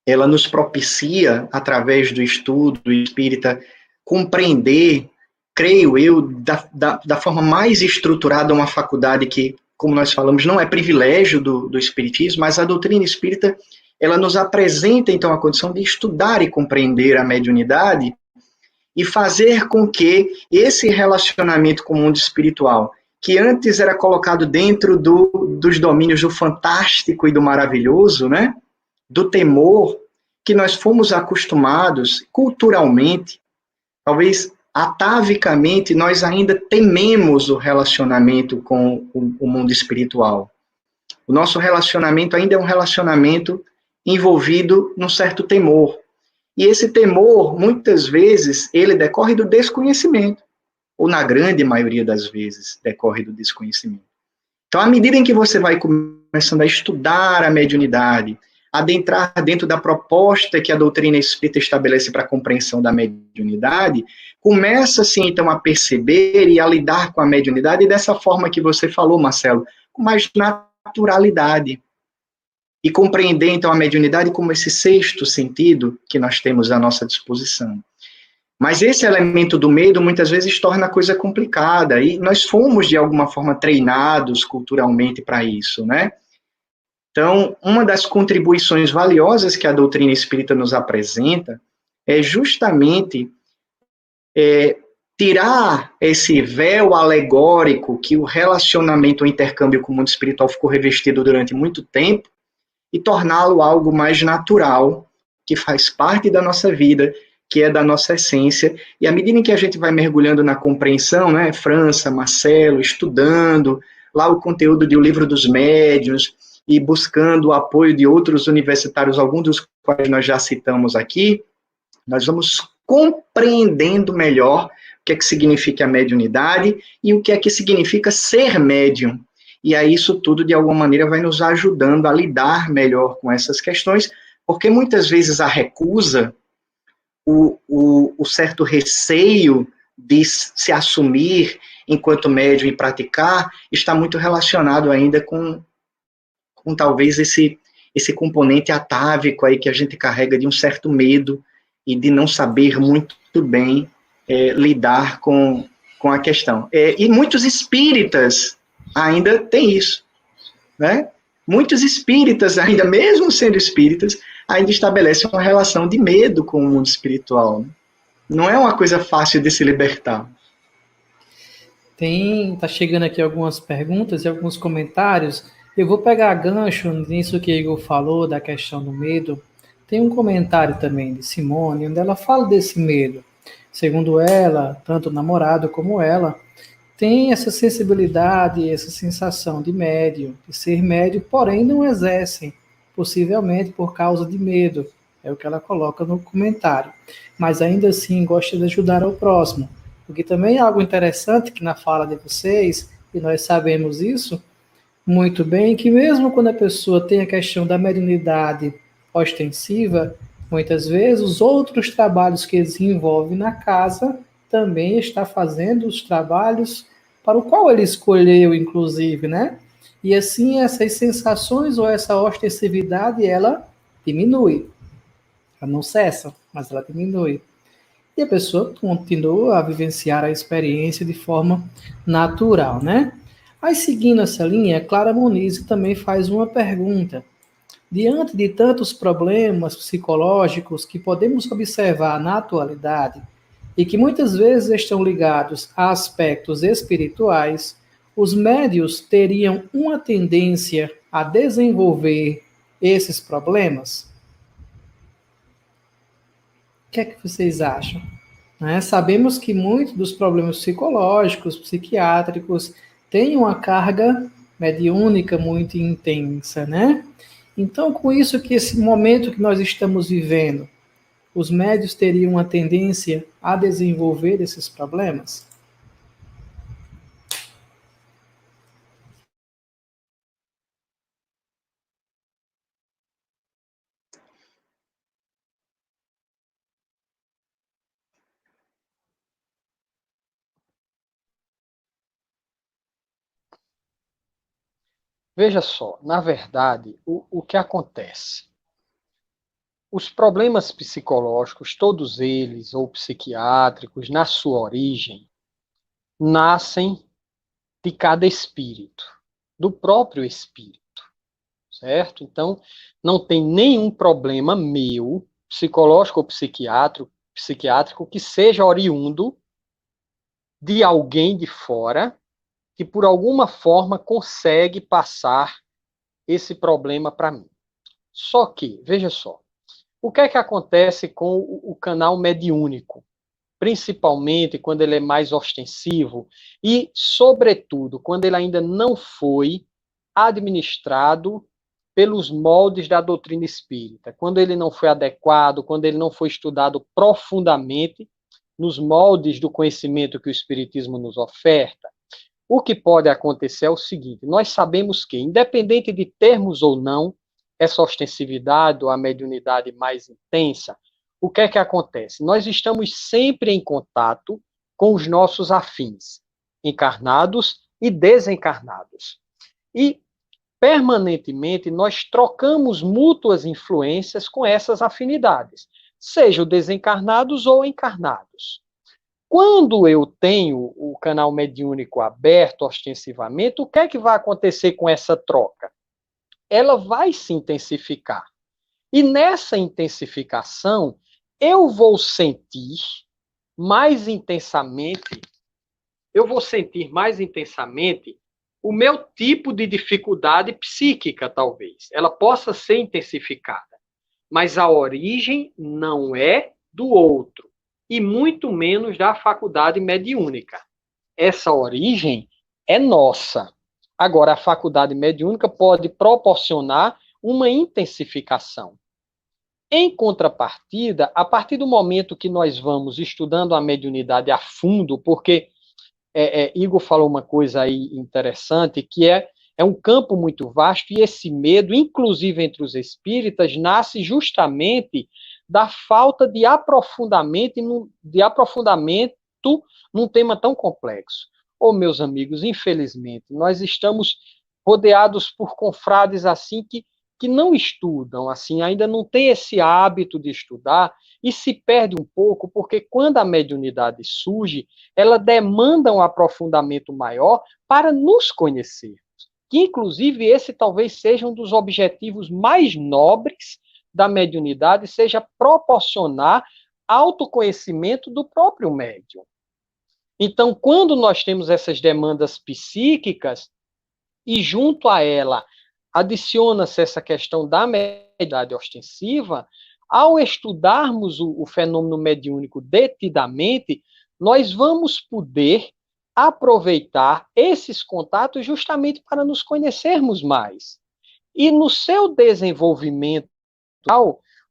Speaker 3: ela nos propicia, através do estudo espírita, compreender, creio eu, da forma mais estruturada, uma faculdade que, como nós falamos, não é privilégio do espiritismo, mas a doutrina espírita, ela nos apresenta, então, a condição de estudar e compreender a mediunidade, e fazer com que esse relacionamento com o mundo espiritual, que antes era colocado dentro dos domínios do fantástico e do maravilhoso, né? Do temor, que nós fomos acostumados culturalmente, talvez atavicamente, nós ainda tememos o relacionamento com o mundo espiritual. O nosso relacionamento ainda é um relacionamento envolvido num certo temor. E esse temor, muitas vezes, ele decorre do desconhecimento, ou na grande maioria das vezes, decorre do desconhecimento. Então, à medida em que você vai começando a estudar a mediunidade, adentrar dentro da proposta que a doutrina espírita estabelece para a compreensão da mediunidade, começa-se, então, a perceber e a lidar com a mediunidade dessa forma que você falou, Marcelo, com mais naturalidade. E compreender, então, a mediunidade como esse sexto sentido que nós temos à nossa disposição. Mas esse elemento do medo, muitas vezes, torna a coisa complicada, e nós fomos, de alguma forma, treinados culturalmente para isso, né? Então, uma das contribuições valiosas que a doutrina espírita nos apresenta é justamente tirar esse véu alegórico que o relacionamento, o intercâmbio com o mundo espiritual ficou revestido durante muito tempo e torná-lo algo mais natural, que faz parte da nossa vida, que é da nossa essência. E à medida em que a gente vai mergulhando na compreensão, né, França, Marcelo, estudando lá o conteúdo do Livro dos Médiuns, e buscando o apoio de outros universitários, alguns dos quais nós já citamos aqui, nós vamos compreendendo melhor o que é que significa a mediunidade e o que é que significa ser médium. E aí isso tudo, de alguma maneira, vai nos ajudando a lidar melhor com essas questões, porque muitas vezes a recusa, o certo receio de se assumir enquanto médium e praticar, está muito relacionado ainda com talvez esse componente atávico aí que a gente carrega de um certo medo e de não saber muito bem lidar com a questão. E muitos espíritas ainda têm isso, né? Muitos espíritas, ainda mesmo sendo espíritas, ainda estabelecem uma relação de medo com o mundo espiritual, né? Não é uma coisa fácil de se libertar.
Speaker 1: Tá chegando aqui algumas perguntas e alguns comentários. Eu vou pegar gancho nisso que Igor falou, da questão do medo. Tem um comentário também de Simone, onde ela fala desse medo. Segundo ela, tanto o namorado como ela tem essa sensibilidade, essa sensação de médium, de ser médium, porém não exercem, possivelmente por causa de medo. É o que ela coloca no comentário. Mas ainda assim gosta de ajudar ao próximo. Porque também é algo interessante que na fala de vocês, e nós sabemos isso muito bem, que mesmo quando a pessoa tem a questão da mediunidade ostensiva, muitas vezes os outros trabalhos que desenvolve na casa também está fazendo os trabalhos para o qual ele escolheu, inclusive, né? E assim essas sensações ou essa ostensividade, ela diminui. Ela não cessa, mas ela diminui. E a pessoa continua a vivenciar a experiência de forma natural, né? Aí, seguindo essa linha, Clara Moniz também faz uma pergunta. Diante de tantos problemas psicológicos que podemos observar na atualidade e que muitas vezes estão ligados a aspectos espirituais, os médios teriam uma tendência a desenvolver esses problemas? O que é que vocês acham? Sabemos que muitos dos problemas psicológicos, psiquiátricos, têm uma carga mediúnica muito intensa, né? Então, com isso que esse momento que nós estamos vivendo, os médios teriam uma tendência a desenvolver esses problemas?
Speaker 2: Veja só, na verdade, o que acontece? Os problemas psicológicos, todos eles, ou psiquiátricos, na sua origem, nascem de cada espírito, do próprio espírito, certo? Então, não tem nenhum problema meu, psicológico ou psiquiátrico, psiquiátrico que seja oriundo de alguém de fora que, por alguma forma, consegue passar esse problema para mim. Só que, veja só, o que é que acontece com o canal mediúnico? Principalmente quando ele é mais ostensivo e, sobretudo, quando ele ainda não foi administrado pelos moldes da doutrina espírita, quando ele não foi adequado, quando ele não foi estudado profundamente nos moldes do conhecimento que o espiritismo nos oferta. O que pode acontecer é o seguinte: nós sabemos que, independente de termos ou não essa ostensividade ou a mediunidade mais intensa, o que é que acontece? Nós estamos sempre em contato com os nossos afins, encarnados e desencarnados. E, permanentemente, nós trocamos mútuas influências com essas afinidades, sejam desencarnados ou encarnados. Quando eu tenho o canal mediúnico aberto ostensivamente, o que é que vai acontecer com essa troca? Ela vai se intensificar. E nessa intensificação, eu vou sentir mais intensamente o meu tipo de dificuldade psíquica, talvez. Ela possa ser intensificada, mas a origem não é do outro, e muito menos da faculdade mediúnica. Essa origem é nossa. Agora, a faculdade mediúnica pode proporcionar uma intensificação. Em contrapartida, a partir do momento que nós vamos estudando a mediunidade a fundo, porque Igor falou uma coisa aí interessante, que é um campo muito vasto, e esse medo, inclusive entre os espíritas, nasce justamente da falta de aprofundamento num tema tão complexo. Meus amigos, infelizmente, nós estamos rodeados por confrades assim que não estudam, assim, ainda não tem esse hábito de estudar e se perde um pouco, porque quando a mediunidade surge, ela demanda um aprofundamento maior para nos conhecermos. Que, inclusive, esse talvez seja um dos objetivos mais nobres da mediunidade, seja proporcionar autoconhecimento do próprio médium. Então, quando nós temos essas demandas psíquicas, e junto a ela adiciona-se essa questão da mediunidade ostensiva, ao estudarmos o fenômeno mediúnico detidamente, nós vamos poder aproveitar esses contatos justamente para nos conhecermos mais. E no seu desenvolvimento,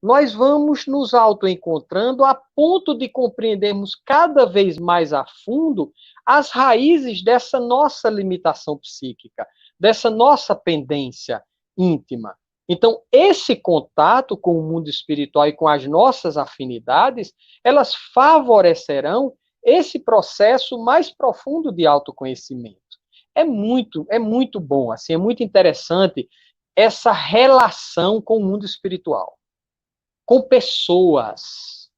Speaker 2: nós vamos nos autoencontrando a ponto de compreendermos cada vez mais a fundo as raízes dessa nossa limitação psíquica, dessa nossa pendência íntima. Então, esse contato com o mundo espiritual e com as nossas afinidades, elas favorecerão esse processo mais profundo de autoconhecimento. É muito bom, assim, é muito interessante essa relação com o mundo espiritual. Com pessoas.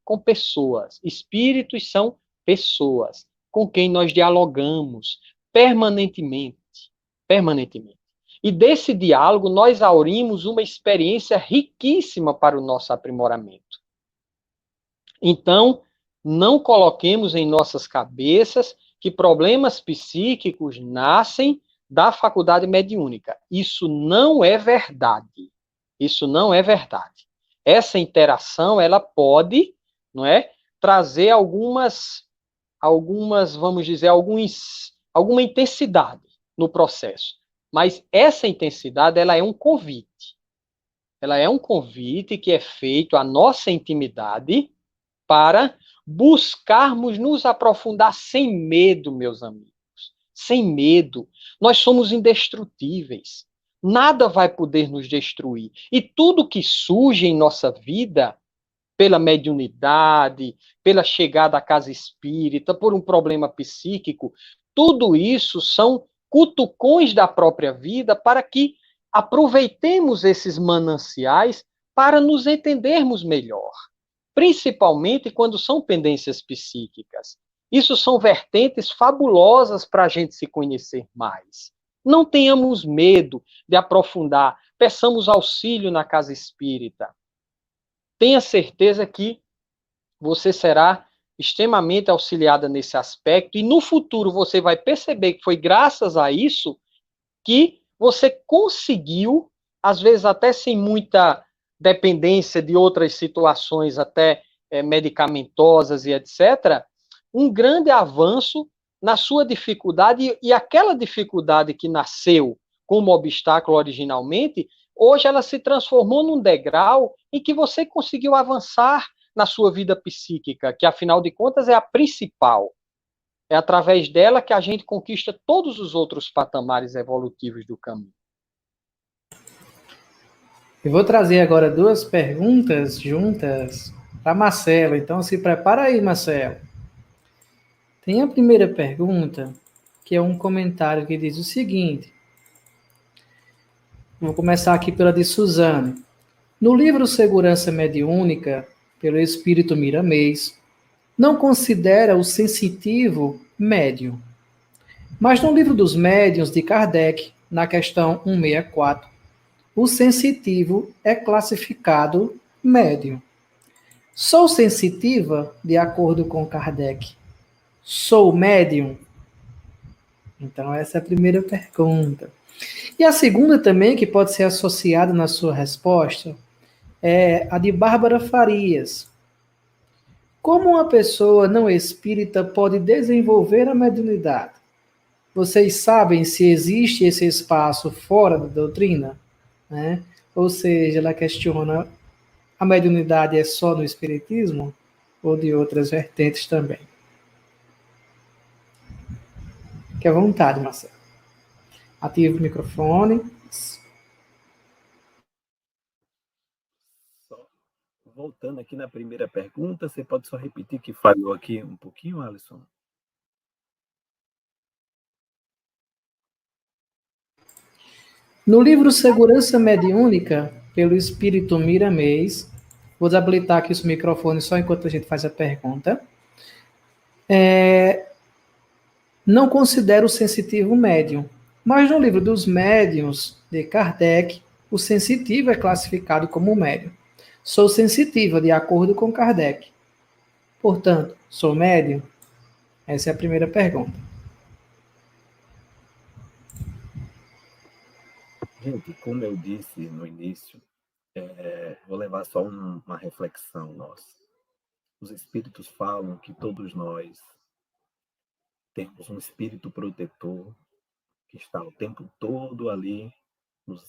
Speaker 2: Espíritos são pessoas com quem nós dialogamos permanentemente. E desse diálogo nós aurimos uma experiência riquíssima para o nosso aprimoramento. Então, não coloquemos em nossas cabeças que problemas psíquicos nascem da faculdade mediúnica. Isso não é verdade. Essa interação, ela pode, não é, trazer algumas, vamos dizer, alguma intensidade no processo. Mas essa intensidade, ela é um convite. Ela é um convite que é feito à nossa intimidade para buscarmos nos aprofundar sem medo, meus amigos. Sem medo. Nós somos indestrutíveis. Nada vai poder nos destruir. E tudo que surge em nossa vida, pela mediunidade, pela chegada à casa espírita, por um problema psíquico, tudo isso são cutucões da própria vida para que aproveitemos esses mananciais para nos entendermos melhor. Principalmente quando são pendências psíquicas. Isso são vertentes fabulosas para a gente se conhecer mais. Não tenhamos medo de aprofundar. Peçamos auxílio na casa espírita. Tenha certeza que você será extremamente auxiliada nesse aspecto, e no futuro você vai perceber que foi graças a isso que você conseguiu, às vezes até sem muita dependência de outras situações, até medicamentosas e etc., um grande avanço na sua dificuldade, e aquela dificuldade que nasceu como obstáculo originalmente, hoje ela se transformou num degrau em que você conseguiu avançar na sua vida psíquica, que afinal de contas é a principal. É através dela que a gente conquista todos os outros patamares evolutivos do caminho.
Speaker 1: Eu vou trazer agora 2 perguntas juntas para Marcelo. Então, se prepara aí, Marcelo. Tem a primeira pergunta, que é um comentário que diz o seguinte. Vou começar aqui pela de Suzane. No livro Segurança Mediúnica, pelo Espírito Miramês, não considera o sensitivo médium. Mas no livro dos médiuns de Kardec, na questão 164, o sensitivo é classificado médium. Sou sensitiva, de acordo com Kardec? Sou médium? Então, essa é a primeira pergunta. E a segunda também, que pode ser associada na sua resposta, é a de Bárbara Farias. Como uma pessoa não espírita pode desenvolver a mediunidade? Vocês sabem se existe esse espaço fora da doutrina? Né? Ou seja, ela questiona, a mediunidade é só no espiritismo ou de outras vertentes também? Fique à vontade, Marcelo. Ative o microfone.
Speaker 4: Voltando aqui na primeira pergunta, você pode só repetir que falhou aqui um pouquinho, Alisson?
Speaker 1: No livro Segurança Mediúnica, pelo Espírito Miramês, vou desabilitar aqui o microfone só enquanto a gente faz a pergunta. Não considero o sensitivo médium, mas no livro dos médiuns de Kardec, o sensitivo é classificado como médium. Sou sensitiva, de acordo com Kardec. Portanto, sou médium? Essa é a primeira pergunta.
Speaker 4: Gente, como eu disse no início, vou levar só uma reflexão nossa. Os espíritos falam que todos nós temos um espírito protetor que está o tempo todo ali nos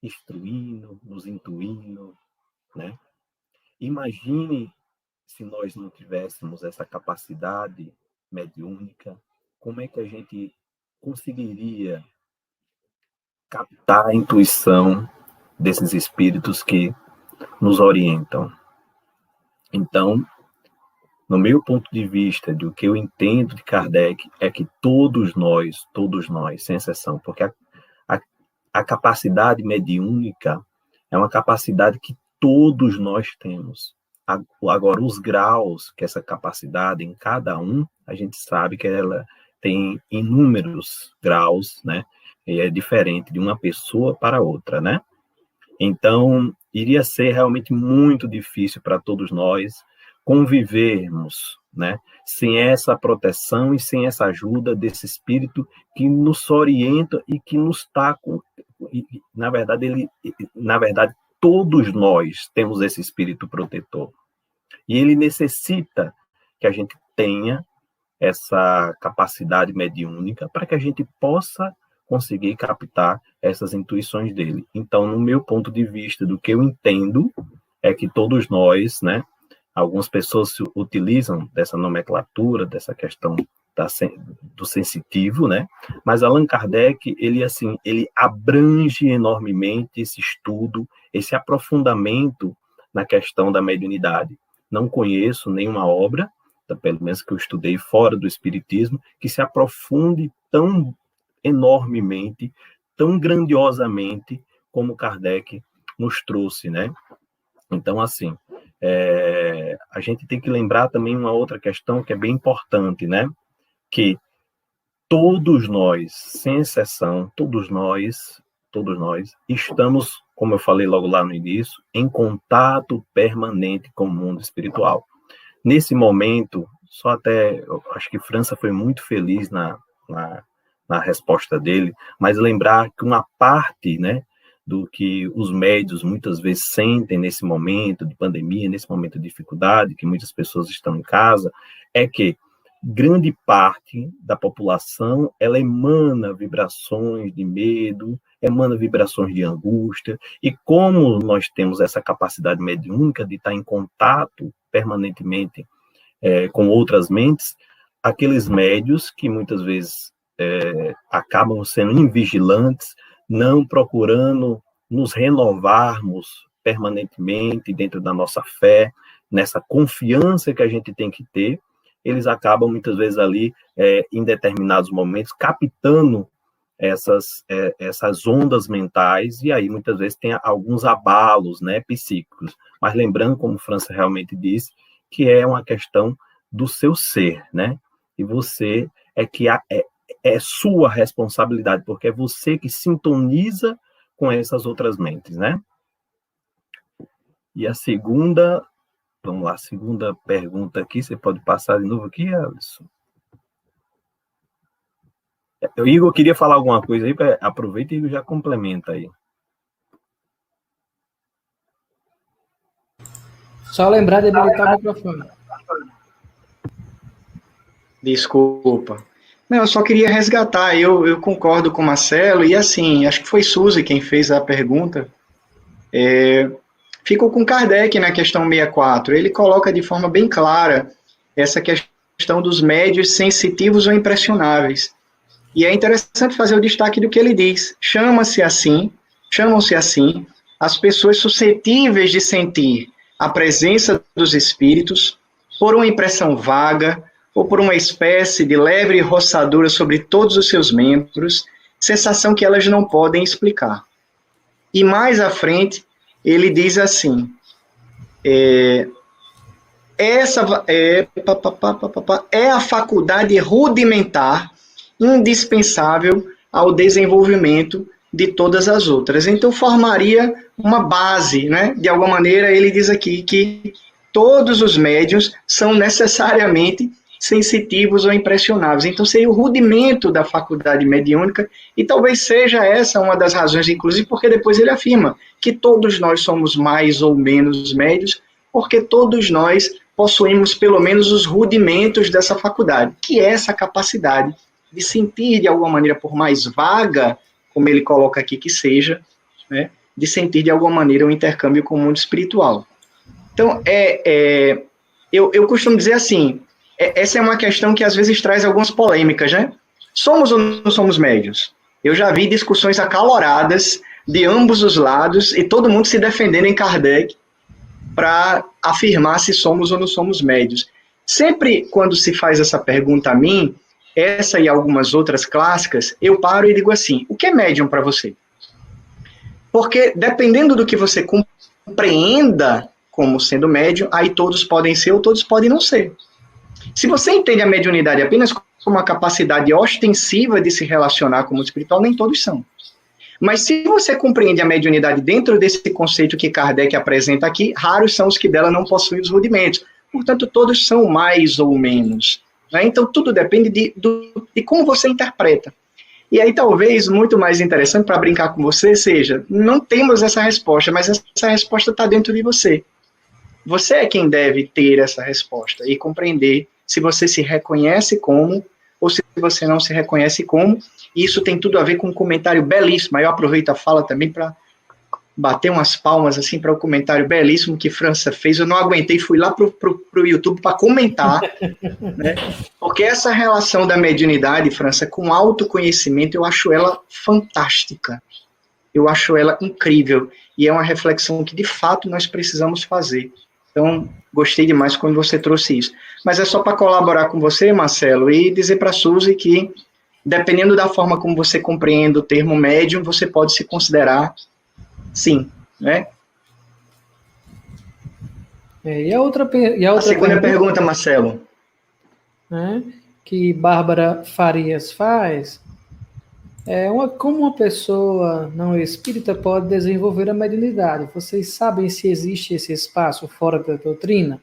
Speaker 4: instruindo, nos intuindo, né? Imagine se nós não tivéssemos essa capacidade mediúnica, como é que a gente conseguiria captar a intuição desses espíritos que nos orientam? Então, no meu ponto de vista, do que eu entendo de Kardec, é que todos nós, sem exceção, porque a capacidade mediúnica é uma capacidade que todos nós temos. Agora, os graus que essa capacidade em cada um, a gente sabe que ela tem inúmeros graus, né? E é diferente de uma pessoa para outra, né? Então, iria ser realmente muito difícil para todos nós convivermos, né, sem essa proteção e sem essa ajuda desse espírito que nos orienta e que nos está com, na verdade, todos nós temos esse espírito protetor. E ele necessita que a gente tenha essa capacidade mediúnica para que a gente possa conseguir captar essas intuições dele. Então, no meu ponto de vista, do que eu entendo, é que todos nós, né, algumas pessoas utilizam dessa nomenclatura, dessa questão do sensitivo, né? Mas Allan Kardec, ele abrange enormemente esse estudo, esse aprofundamento na questão da mediunidade. Não conheço nenhuma obra, pelo menos que eu estudei fora do espiritismo, que se aprofunde tão enormemente, tão grandiosamente como Kardec nos trouxe, né? Então, assim, a gente tem que lembrar também uma outra questão que é bem importante, né? Que todos nós, sem exceção, todos nós estamos, como eu falei logo lá no início, em contato permanente com o mundo espiritual. nesse momento, só até, eu acho que França foi muito feliz na resposta dele, mas lembrar que uma parte, né, do que os médios muitas vezes sentem nesse momento de pandemia, nesse momento de dificuldade, que muitas pessoas estão em casa, é que grande parte da população, ela emana vibrações de medo, emana vibrações de angústia, e como nós temos essa capacidade mediúnica de estar em contato permanentemente com outras mentes, aqueles médios que muitas vezes acabam sendo invigilantes, não procurando nos renovarmos permanentemente dentro da nossa fé, nessa confiança que a gente tem que ter, eles acabam muitas vezes ali, em determinados momentos, captando essas ondas mentais, e aí muitas vezes tem alguns abalos, né, psíquicos. Mas lembrando, como França realmente disse, que é uma questão do seu ser, né? E você é sua responsabilidade, porque é você que sintoniza com essas outras mentes, né? E a segunda, vamos lá, a segunda pergunta aqui, você pode passar de novo aqui, Alisson? O Igor queria falar alguma coisa aí, aproveita e Igor já complementa aí.
Speaker 1: Só lembrar de habilitar o microfone.
Speaker 3: Desculpa. Não, eu só queria resgatar, eu concordo com o Marcelo, e assim, acho que foi Suzy quem fez a pergunta, ficou com Kardec na questão 64, ele coloca de forma bem clara essa questão dos médios sensitivos ou impressionáveis, e é interessante fazer o destaque do que ele diz, chamam-se assim as pessoas suscetíveis de sentir a presença dos espíritos por uma impressão vaga, ou por uma espécie de leve roçadura sobre todos os seus membros, sensação que elas não podem explicar. E mais à frente, ele diz assim, é a faculdade rudimentar indispensável ao desenvolvimento de todas as outras. Então, formaria uma base, né? De alguma maneira, ele diz aqui que todos os médiuns são necessariamente sensitivos ou impressionáveis. Então, seria o rudimento da faculdade mediúnica, e talvez seja essa uma das razões, inclusive, porque depois ele afirma que todos nós somos mais ou menos médios, porque todos nós possuímos pelo menos os rudimentos dessa faculdade, que é essa capacidade de sentir de alguma maneira, por mais vaga, como ele coloca aqui que seja, né, de sentir de alguma maneira um intercâmbio com o mundo espiritual. Então, eu costumo dizer assim, essa é uma questão que às vezes traz algumas polêmicas, né? Somos ou não somos médios? Eu já vi discussões acaloradas de ambos os lados e todo mundo se defendendo em Kardec para afirmar se somos ou não somos médios. Sempre quando se faz essa pergunta a mim, essa e algumas outras clássicas, eu paro e digo assim, o que é médium para você? Porque dependendo do que você compreenda como sendo médium, aí todos podem ser ou todos podem não ser. Se você entende a mediunidade apenas como uma capacidade ostensiva de se relacionar com o mundo espiritual, nem todos são. Mas se você compreende a mediunidade dentro desse conceito que Kardec apresenta aqui, raros são os que dela não possuem os rudimentos. Portanto, todos são mais ou menos. Né? Então, tudo depende de como você interpreta. E aí, talvez, muito mais interessante para brincar com você seja, não temos essa resposta, mas essa resposta está dentro de você. Você é quem deve ter essa resposta e compreender se você se reconhece como ou se você não se reconhece como. E isso tem tudo a ver com um comentário belíssimo. Aí eu aproveito a fala também para bater umas palmas assim para o comentário belíssimo que França fez. Eu não aguentei, fui lá para o YouTube para comentar, né? Porque essa relação da mediunidade, França, com autoconhecimento, eu acho ela fantástica. Eu acho ela incrível. E é uma reflexão que, de fato, nós precisamos fazer. Então, gostei demais quando você trouxe isso. Mas é só para colaborar com você, Marcelo, e dizer para a Suzy que, dependendo da forma como você compreende o termo médium, você pode se considerar sim, né?
Speaker 1: E a outra
Speaker 3: segunda pergunta, Marcelo.
Speaker 1: Né, que Bárbara Farias faz, como uma pessoa não espírita pode desenvolver a mediunidade? Vocês sabem se existe esse espaço fora da doutrina?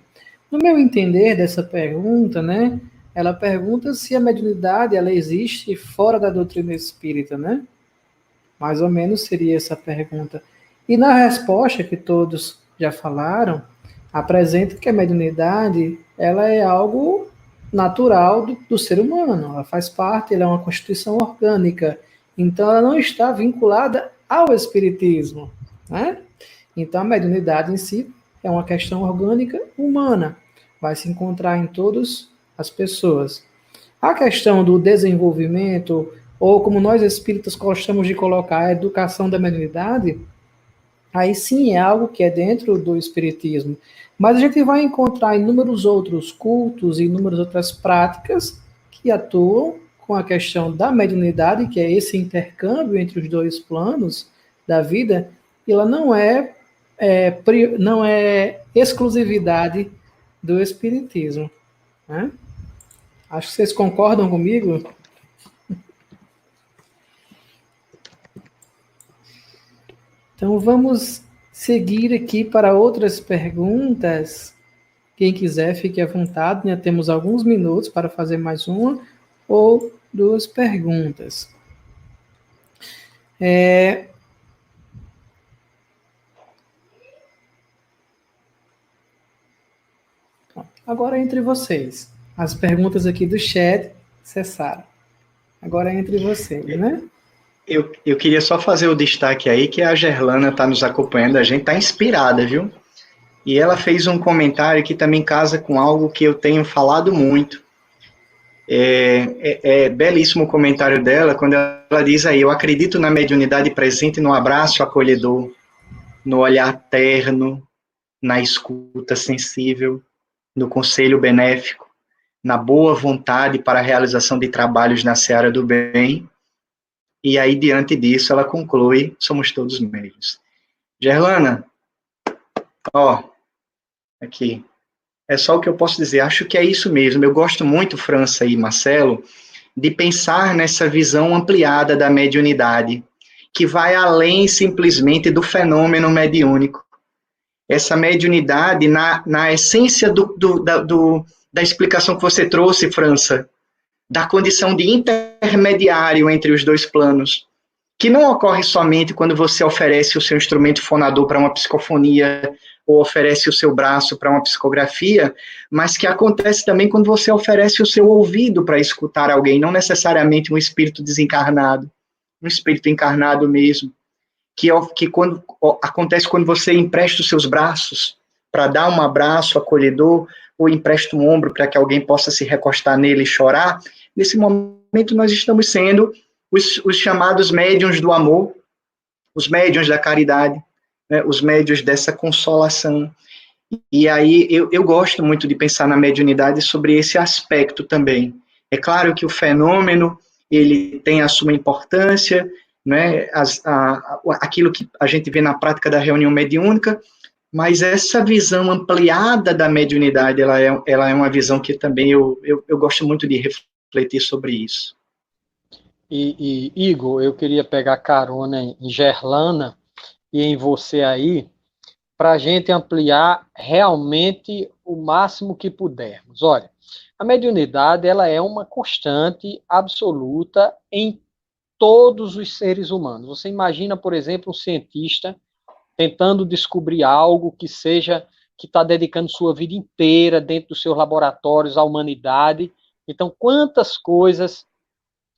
Speaker 1: No meu entender dessa pergunta, né, ela pergunta se a mediunidade ela existe fora da doutrina espírita, né? Mais ou menos seria essa pergunta. E na resposta que todos já falaram, apresenta que a mediunidade ela é algo natural do ser humano, ela faz parte, ela é uma constituição orgânica, então ela não está vinculada ao espiritismo, né? Então a mediunidade em si é uma questão orgânica humana, vai se encontrar em todas as pessoas. A questão do desenvolvimento, ou como nós espíritas gostamos de colocar, a educação da mediunidade, aí sim é algo que é dentro do espiritismo. Mas a gente vai encontrar inúmeros outros cultos e inúmeras outras práticas que atuam com a questão da mediunidade, que é esse intercâmbio entre os dois planos da vida, e ela não é exclusividade do espiritismo, né? Acho que vocês concordam comigo. Então vamos seguir aqui para outras perguntas. Quem quiser, fique à vontade, né? Temos alguns minutos para fazer mais uma ou duas perguntas. Agora é entre vocês. As perguntas aqui do chat cessaram. Agora é entre vocês, né?
Speaker 3: Eu queria só fazer o destaque aí que a Gerlana está nos acompanhando, a gente está inspirada, viu? E ela fez um comentário que também casa com algo que eu tenho falado muito. É belíssimo o comentário dela, quando ela diz aí, eu acredito na mediunidade presente no abraço acolhedor, no olhar terno, na escuta sensível, no conselho benéfico, na boa vontade para a realização de trabalhos na seara do bem. E aí, diante disso, ela conclui, somos todos médios. Gerlana, ó, aqui, é só o que eu posso dizer, acho que é isso mesmo, eu gosto muito, França e Marcelo, de pensar nessa visão ampliada da mediunidade, que vai além simplesmente do fenômeno mediúnico. Essa mediunidade, na essência da explicação que você trouxe, França, da condição de intermediário entre os dois planos, que não ocorre somente quando você oferece o seu instrumento fonador para uma psicofonia ou oferece o seu braço para uma psicografia, mas que acontece também quando você oferece o seu ouvido para escutar alguém, não necessariamente um espírito desencarnado, um espírito encarnado mesmo, acontece quando você empresta os seus braços para dar um abraço acolhedor, ou empresta um ombro para que alguém possa se recostar nele e chorar. Nesse momento nós estamos sendo os chamados médiuns do amor, os médiuns da caridade, né, os médiuns dessa consolação. E aí eu gosto muito de pensar na mediunidade sobre esse aspecto também. É claro que o fenômeno ele tem a sua importância, né, aquilo que a gente vê na prática da reunião mediúnica, mas essa visão ampliada da mediunidade, ela é uma visão que também eu gosto muito de refletir sobre isso.
Speaker 2: E Igor, eu queria pegar carona em Gerlana e em você aí, para a gente ampliar realmente o máximo que pudermos. Olha, a mediunidade ela é uma constante absoluta em todos os seres humanos. Você imagina, por exemplo, um cientista tentando descobrir algo que está dedicando sua vida inteira dentro dos seus laboratórios à humanidade. Então, quantas coisas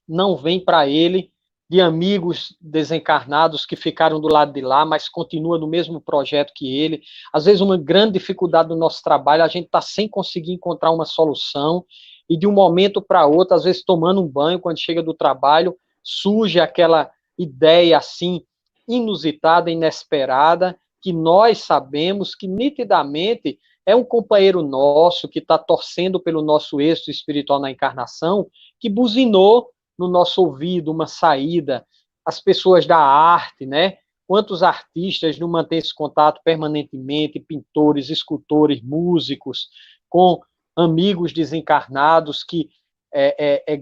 Speaker 2: não vêm para ele de amigos desencarnados que ficaram do lado de lá, mas continua no mesmo projeto que ele. Às vezes, uma grande dificuldade do nosso trabalho, a gente está sem conseguir encontrar uma solução, e de um momento para outro, às vezes tomando um banho, quando chega do trabalho, surge aquela ideia assim, inusitada, inesperada, que nós sabemos que nitidamente é um companheiro nosso que está torcendo pelo nosso êxito espiritual na encarnação, que buzinou no nosso ouvido uma saída. As pessoas da arte, né? Quantos artistas não mantêm esse contato permanentemente, pintores, escultores, músicos, com amigos desencarnados que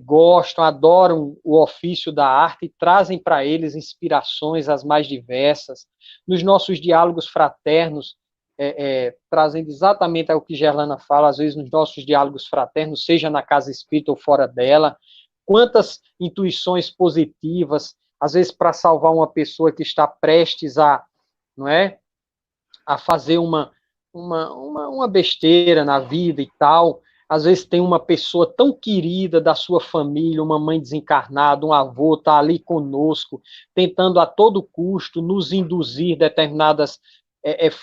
Speaker 2: gostam, adoram o ofício da arte e trazem para eles inspirações as mais diversas. Nos nossos diálogos fraternos, trazendo exatamente o que Gerlana fala, às vezes nos nossos diálogos fraternos, seja na casa espírita ou fora dela, quantas intuições positivas, às vezes para salvar uma pessoa que está prestes não é, a fazer uma besteira na vida e tal. Às vezes tem uma pessoa tão querida da sua família, uma mãe desencarnada, um avô, está ali conosco, tentando a todo custo nos induzir determinadas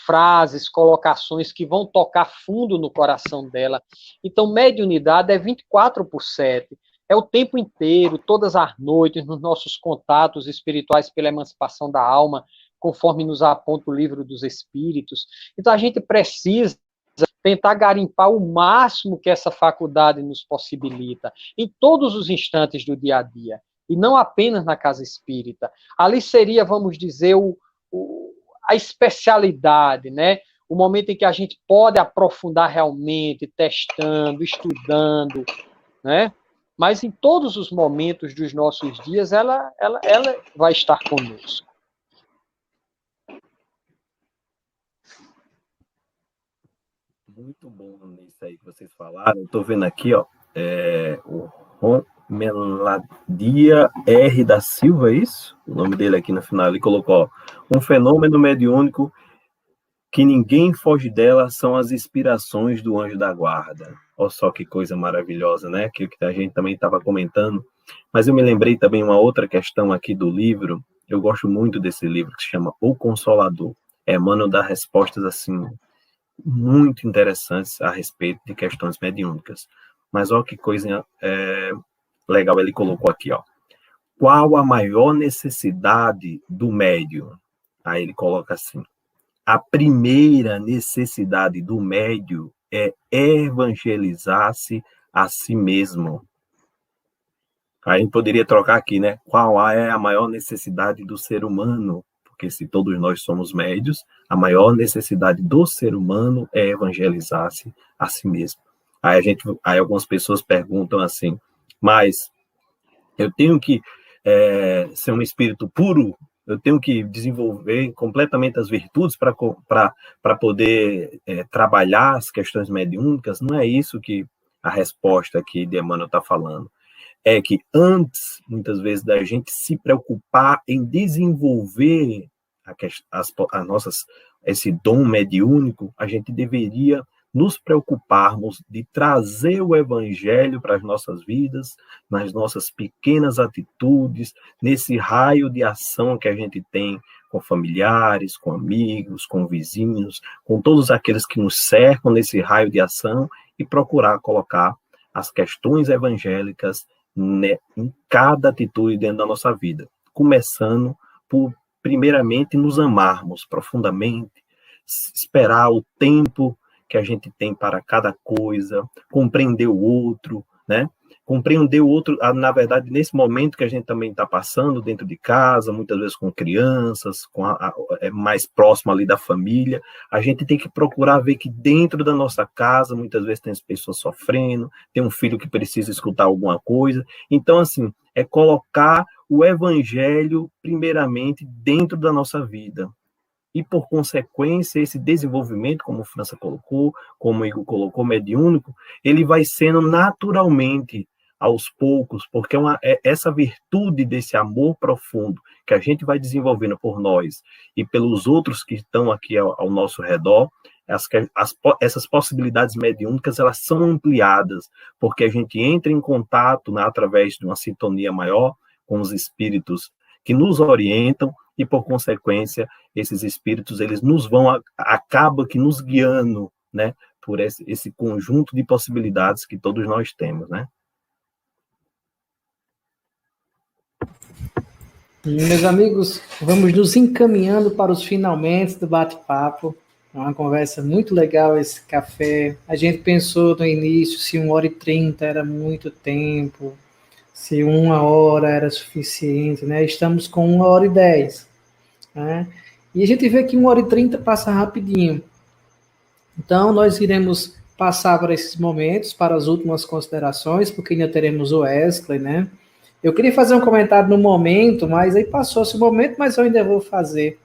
Speaker 2: frases, colocações que vão tocar fundo no coração dela. Então, mediunidade é 24/7, é o tempo inteiro, todas as noites, nos nossos contatos espirituais pela emancipação da alma, conforme nos aponta o Livro dos Espíritos. Então, a gente precisa tentar garimpar o máximo que essa faculdade nos possibilita, em todos os instantes do dia a dia, e não apenas na casa espírita. Ali seria, vamos dizer, a especialidade, né? O momento em que a gente pode aprofundar realmente, testando, estudando, né? Mas em todos os momentos dos nossos dias, ela vai estar conosco.
Speaker 4: Muito bom nisso aí que vocês falaram. Eu tô vendo aqui, ó, o Meladia R. da Silva, é isso? O nome dele aqui no final, ele colocou, ó, um fenômeno mediúnico que ninguém foge dela são as inspirações do anjo da guarda. Olha só que coisa maravilhosa, né? Aquilo que a gente também estava comentando. Mas eu me lembrei também uma outra questão aqui do livro. Eu gosto muito desse livro, que se chama O Consolador. Emmanuel dá respostas, assim, muito interessantes a respeito de questões mediúnicas. Mas olha que coisa legal ele colocou aqui, ó. Qual a maior necessidade do médium? Aí ele coloca assim: a primeira necessidade do médium é evangelizar-se a si mesmo. Aí a gente poderia trocar aqui, né? Qual é a maior necessidade do ser humano? Porque se todos nós somos médios, a maior necessidade do ser humano é evangelizar-se a si mesmo. Aí algumas pessoas perguntam assim, mas eu tenho que ser um espírito puro? Eu tenho que desenvolver completamente as virtudes para poder trabalhar as questões mediúnicas? Não é isso que a resposta aqui de Emmanuel está falando. É que antes, muitas vezes, da gente se preocupar em desenvolver esse dom mediúnico, a gente deveria nos preocuparmos de trazer o evangelho para as nossas vidas, nas nossas pequenas atitudes, nesse raio de ação que a gente tem com familiares, com amigos, com vizinhos, com todos aqueles que nos cercam nesse raio de ação, e procurar colocar as questões evangélicas, né, em cada atitude dentro da nossa vida, começando por, primeiramente, nos amarmos profundamente, esperar o tempo que a gente tem para cada coisa, compreender o outro, né? Compreender o outro, na verdade, nesse momento que a gente também está passando dentro de casa, muitas vezes com crianças, mais próximo ali da família, a gente tem que procurar ver que dentro da nossa casa, muitas vezes tem as pessoas sofrendo, tem um filho que precisa escutar alguma coisa. Então, assim, é colocar o evangelho, primeiramente, dentro da nossa vida. E, por consequência, esse desenvolvimento, como o França colocou, como o Igor colocou, mediúnico, ele vai sendo naturalmente, aos poucos, porque essa virtude desse amor profundo que a gente vai desenvolvendo por nós e pelos outros que estão aqui ao nosso redor, essas possibilidades mediúnicas, elas são ampliadas, porque a gente entra em contato, né, através de uma sintonia maior com os espíritos que nos orientam, e, por consequência, esses espíritos, eles acabam que nos guiando, né, por esse conjunto de possibilidades que todos nós temos, né?
Speaker 1: Meus amigos, vamos nos encaminhando para os finalmente do bate-papo. É uma conversa muito legal esse café. A gente pensou no início se 1h30 era muito tempo, se 1 hora era suficiente, né? Estamos com 1h10, né? E a gente vê que 1h30 passa rapidinho. Então, nós iremos passar para esses momentos, para as últimas considerações, porque ainda teremos o Wesley, né? Eu queria fazer um comentário no momento, mas aí passou esse momento, mas eu ainda vou fazer.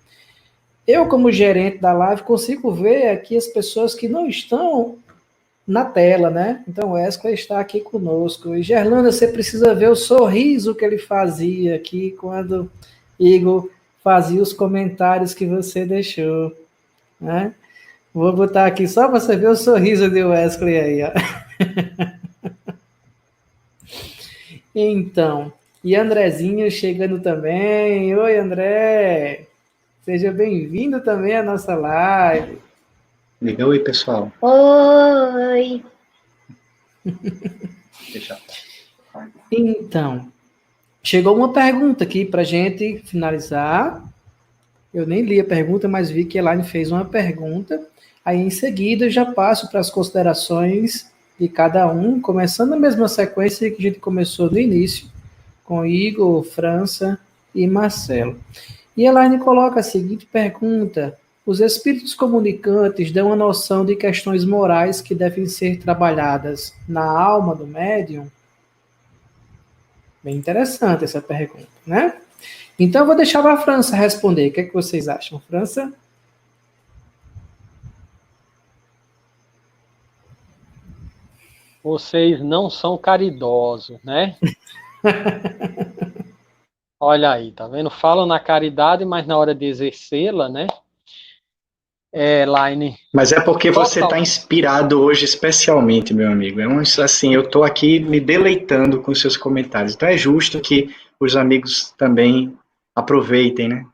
Speaker 1: Eu, como gerente da live, consigo ver aqui as pessoas que não estão na tela, né? Então, o Wesley está aqui conosco. E, Gerlanda, você precisa ver o sorriso que ele fazia aqui quando Igor fazia os comentários que você deixou, né? Vou botar aqui só para você ver o sorriso de Wesley aí, ó. Então, e Andrezinho chegando também. Oi, André! Seja bem-vindo também à nossa live.
Speaker 3: Oi, pessoal.
Speaker 7: Oi!
Speaker 3: Deixa.
Speaker 1: Então, chegou uma pergunta aqui para a gente finalizar. Eu nem li a pergunta, mas vi que a Elaine fez uma pergunta. Aí, em seguida, eu já passo para as considerações de cada um, começando na mesma sequência que a gente começou no início, com Igor, França e Marcelo. E a Elaine coloca a seguinte pergunta: os espíritos comunicantes dão a noção de questões morais que devem ser trabalhadas na alma do médium? Bem interessante essa pergunta, né? Então, eu vou deixar para a França responder. O que é que vocês acham, França?
Speaker 2: Vocês não são caridosos, né? Olha aí, tá vendo? Falam na caridade, mas na hora de exercê-la, né? Elaine.
Speaker 3: Mas é porque você está inspirado hoje especialmente, meu amigo. Assim, eu estou aqui me deleitando com seus comentários. Então é justo que os amigos também aproveitem, né?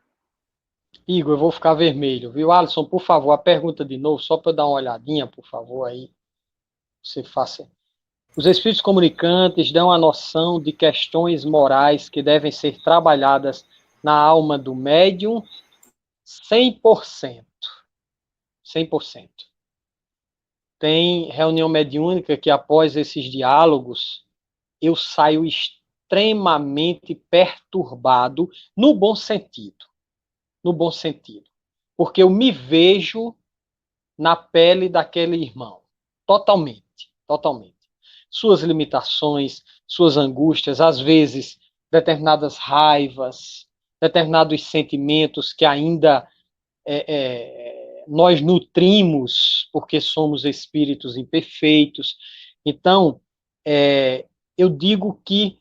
Speaker 2: Igor, eu vou ficar vermelho, viu? Alisson, por favor, a pergunta de novo, só para eu dar uma olhadinha, por favor, aí. Você faça. Os espíritos comunicantes dão a noção de questões morais que devem ser trabalhadas na alma do médium 100%. 100%. Tem reunião mediúnica que, após esses diálogos, eu saio extremamente perturbado, no bom sentido. No bom sentido. Porque eu me vejo na pele daquele irmão. Totalmente. Totalmente. Suas limitações, suas angústias, às vezes determinadas raivas, determinados sentimentos que ainda nós nutrimos porque somos espíritos imperfeitos. Então, eu digo que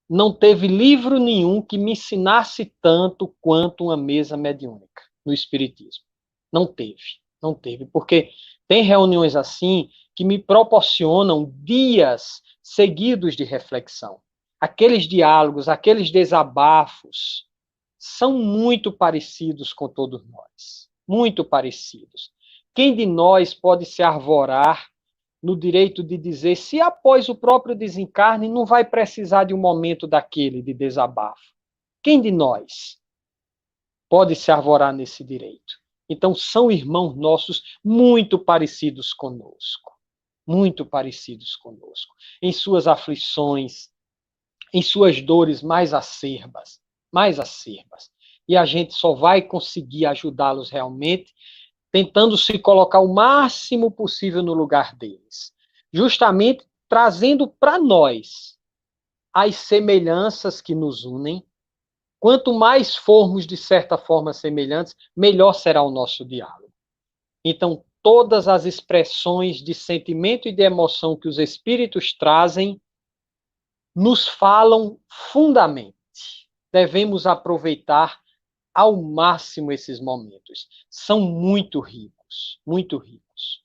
Speaker 2: não teve livro nenhum que me ensinasse tanto quanto uma mesa mediúnica no espiritismo. Não teve, porque tem reuniões assim que me proporcionam dias seguidos de reflexão. Aqueles diálogos, aqueles desabafos são muito parecidos com todos nós. Muito parecidos. Quem de nós pode se arvorar no direito de dizer se após o próprio desencarne não vai precisar de um momento daquele de desabafo? Quem de nós pode se arvorar nesse direito? Então, são irmãos nossos muito parecidos conosco. Muito parecidos conosco. Em suas aflições, em suas dores mais acerbas. Mais acerbas. E a gente só vai conseguir ajudá-los realmente tentando se colocar o máximo possível no lugar deles. Justamente trazendo para nós as semelhanças que nos unem. Quanto mais formos, de certa forma, semelhantes, melhor será o nosso diálogo. Então, todas as expressões de sentimento e de emoção que os espíritos trazem nos falam fundamente. Devemos aproveitar ao máximo esses momentos. São muito ricos, muito ricos.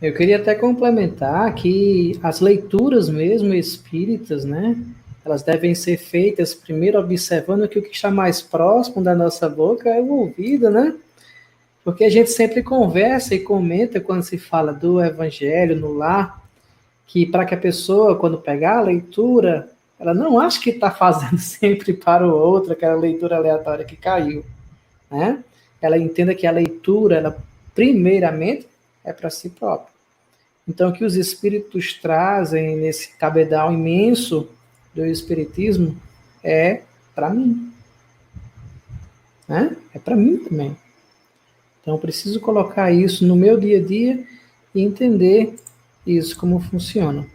Speaker 1: Eu queria até complementar que as leituras mesmo espíritas, né? Elas devem ser feitas primeiro observando que o que está mais próximo da nossa boca é o ouvido, né? Porque a gente sempre conversa e comenta quando se fala do evangelho no lar, que para que a pessoa, quando pegar a leitura, ela não acha que está fazendo sempre para o outro, aquela leitura aleatória que caiu, né? Ela entenda que a leitura, ela primeiramente é para si própria. Então, o que os espíritos trazem nesse cabedal imenso do espiritismo é para mim, né? É para mim também. Então, eu preciso colocar isso no meu dia a dia e entender isso como funciona.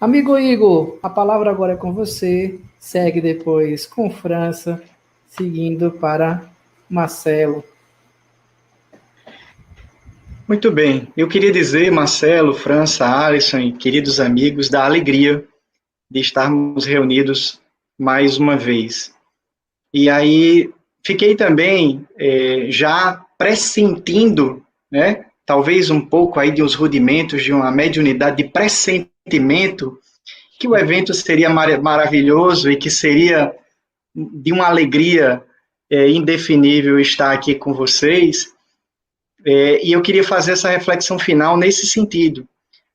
Speaker 1: Amigo Igor, a palavra agora é com você. Segue depois com França, seguindo para Marcelo.
Speaker 3: Muito bem. Eu queria dizer, Marcelo, França, Alisson e queridos amigos, da alegria de estarmos reunidos mais uma vez. E aí, fiquei também já pressentindo, né, talvez um pouco aí de uns rudimentos de uma mediunidade de pressentimento, que o evento seria maravilhoso e que seria de uma alegria indefinível estar aqui com vocês. E eu queria fazer essa reflexão final nesse sentido.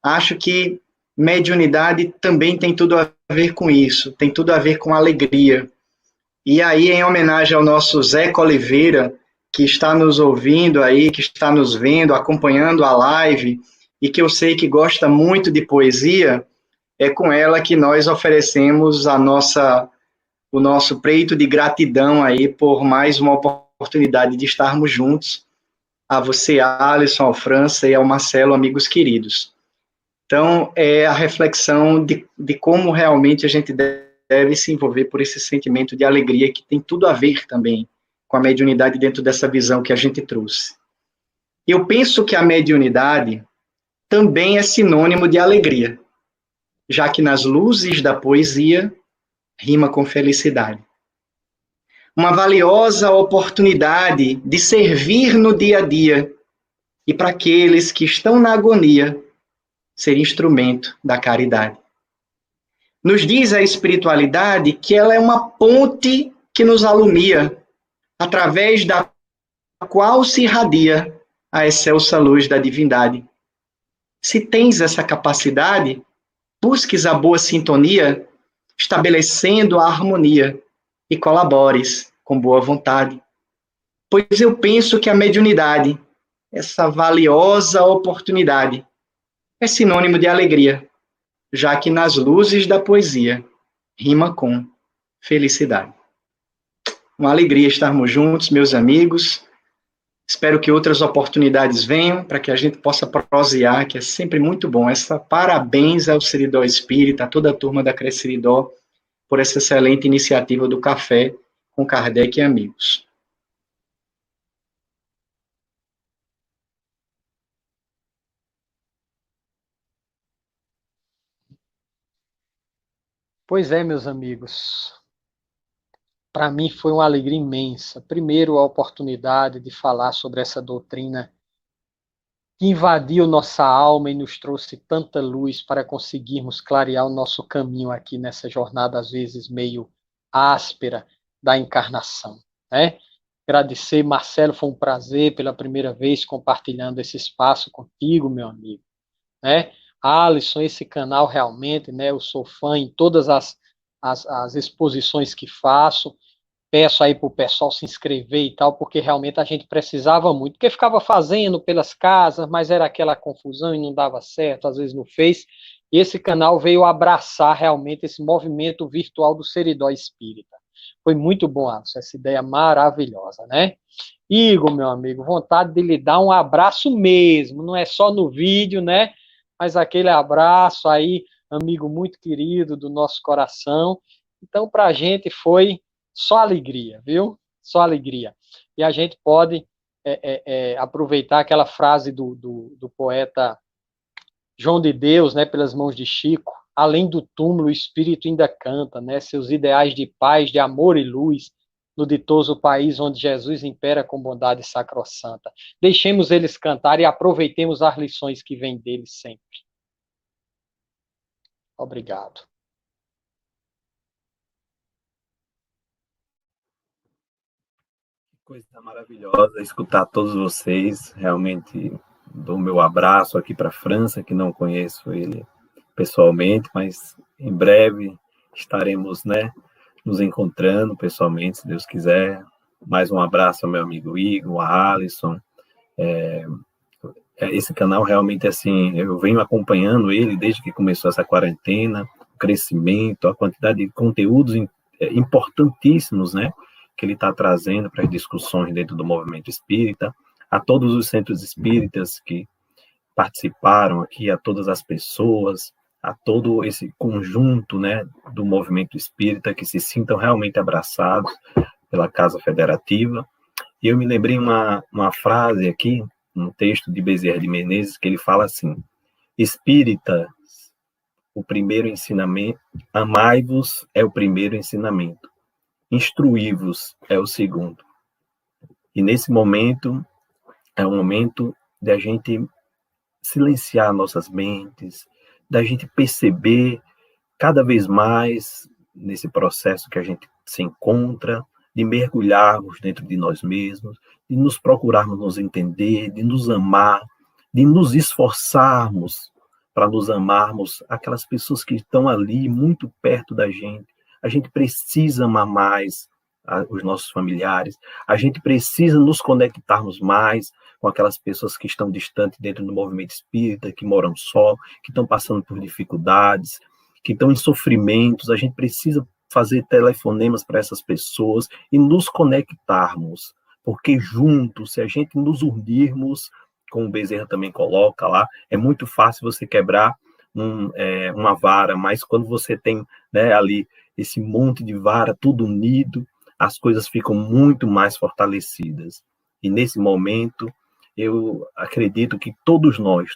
Speaker 3: Acho que mediunidade também tem tudo a ver com isso, tem tudo a ver com alegria. E aí, em homenagem ao nosso Zeca Oliveira, que está nos ouvindo aí, que está nos vendo, acompanhando a live, e que eu sei que gosta muito de poesia, é com ela que nós oferecemos o nosso preito de gratidão aí por mais uma oportunidade de estarmos juntos, a você, Alisson, ao França e ao Marcelo, amigos queridos. Então, é a reflexão de como realmente a gente deve se envolver por esse sentimento de alegria que tem tudo a ver também com a mediunidade dentro dessa visão que a gente trouxe. Eu penso que a mediunidade também é sinônimo de alegria, já que nas luzes da poesia rima com felicidade. Uma valiosa oportunidade de servir no dia a dia e para aqueles que estão na agonia, ser instrumento da caridade. Nos diz a espiritualidade que ela é uma ponte que nos alumia, através da qual se irradia a excelsa luz da divindade. Se tens essa capacidade, busques a boa sintonia, estabelecendo a harmonia e colabores com boa vontade. Pois eu penso que a mediunidade, essa valiosa oportunidade, é sinônimo de alegria, já que nas luzes da poesia rima com felicidade. Uma alegria estarmos juntos, meus amigos. Espero que outras oportunidades venham para que a gente possa prosear, que é sempre muito bom. Parabéns ao Seridó Espírita, a toda a turma da Cresceridó, por essa excelente iniciativa do Café com Kardec e amigos.
Speaker 2: Pois é, meus amigos. Para mim foi uma alegria imensa. Primeiro, a oportunidade de falar sobre essa doutrina que invadiu nossa alma e nos trouxe tanta luz para conseguirmos clarear o nosso caminho aqui nessa jornada, às vezes meio áspera, da encarnação, né? Agradecer, Marcelo, foi um prazer pela primeira vez compartilhando esse espaço contigo, meu amigo, né? Alisson, esse canal realmente, né? Eu sou fã em todas as exposições que faço. Peço aí para o pessoal se inscrever e tal, porque realmente a gente precisava muito, porque ficava fazendo pelas casas, mas era aquela confusão e não dava certo, às vezes não fez, e esse canal veio abraçar realmente esse movimento virtual do Seridó Espírita. Foi muito bom, Alisson, essa ideia maravilhosa, né? Igor, meu amigo, vontade de lhe dar um abraço mesmo, não é só no vídeo, né? Mas aquele abraço aí, amigo muito querido do nosso coração. Então, para a gente foi só alegria, viu? Só alegria. E a gente pode aproveitar aquela frase do poeta João de Deus, né, pelas mãos de Chico: além do túmulo, o espírito ainda canta, né, seus ideais de paz, de amor e luz, no ditoso país onde Jesus impera com bondade sacrossanta. Deixemos eles cantar e aproveitemos as lições que vêm deles sempre. Obrigado.
Speaker 4: Coisa maravilhosa escutar todos vocês. Realmente dou meu abraço aqui para a França, que não conheço ele pessoalmente, mas em breve estaremos, né, nos encontrando pessoalmente, se Deus quiser. Mais um abraço ao meu amigo Igor, a Alisson. Esse canal realmente, assim, eu venho acompanhando ele desde que começou essa quarentena, o crescimento, a quantidade de conteúdos importantíssimos, né, que ele está trazendo para as discussões dentro do movimento espírita, a todos os centros espíritas que participaram aqui, a todas as pessoas, a todo esse conjunto, né, do movimento espírita, que se sintam realmente abraçados pela Casa Federativa. E eu me lembrei uma frase aqui, um texto de Bezerra de Menezes, que ele fala assim: espírita, o primeiro ensinamento, amai-vos é o primeiro ensinamento, instruí-vos é o segundo. E nesse momento, é um momento de a gente silenciar nossas mentes, da gente perceber cada vez mais nesse processo que a gente se encontra, de mergulharmos dentro de nós mesmos, de nos procurarmos nos entender, de nos amar, de nos esforçarmos para nos amarmos aquelas pessoas que estão ali muito perto da gente. A gente precisa amar mais os nossos familiares, a gente precisa nos conectarmos mais com aquelas pessoas que estão distantes dentro do movimento espírita, que moram só, que estão passando por dificuldades, que estão em sofrimentos. A gente precisa fazer telefonemas para essas pessoas e nos conectarmos, porque juntos, se a gente nos unirmos, como o Bezerra também coloca lá, é muito fácil você quebrar uma vara, mas quando você tem, né, ali esse monte de vara tudo unido, as coisas ficam muito mais fortalecidas. E nesse momento, eu acredito que todos nós,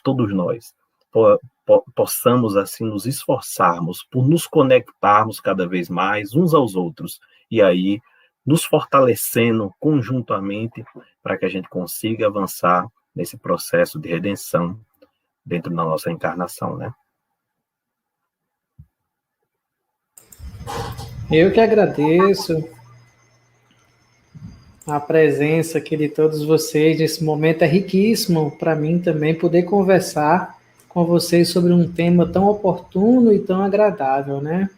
Speaker 4: possamos assim nos esforçarmos por nos conectarmos cada vez mais uns aos outros, e aí nos fortalecendo conjuntamente para que a gente consiga avançar nesse processo de redenção dentro da nossa encarnação, né?
Speaker 1: Eu que agradeço a presença aqui de todos vocês. Esse momento é riquíssimo para mim também, poder conversar com vocês sobre um tema tão oportuno e tão agradável, né?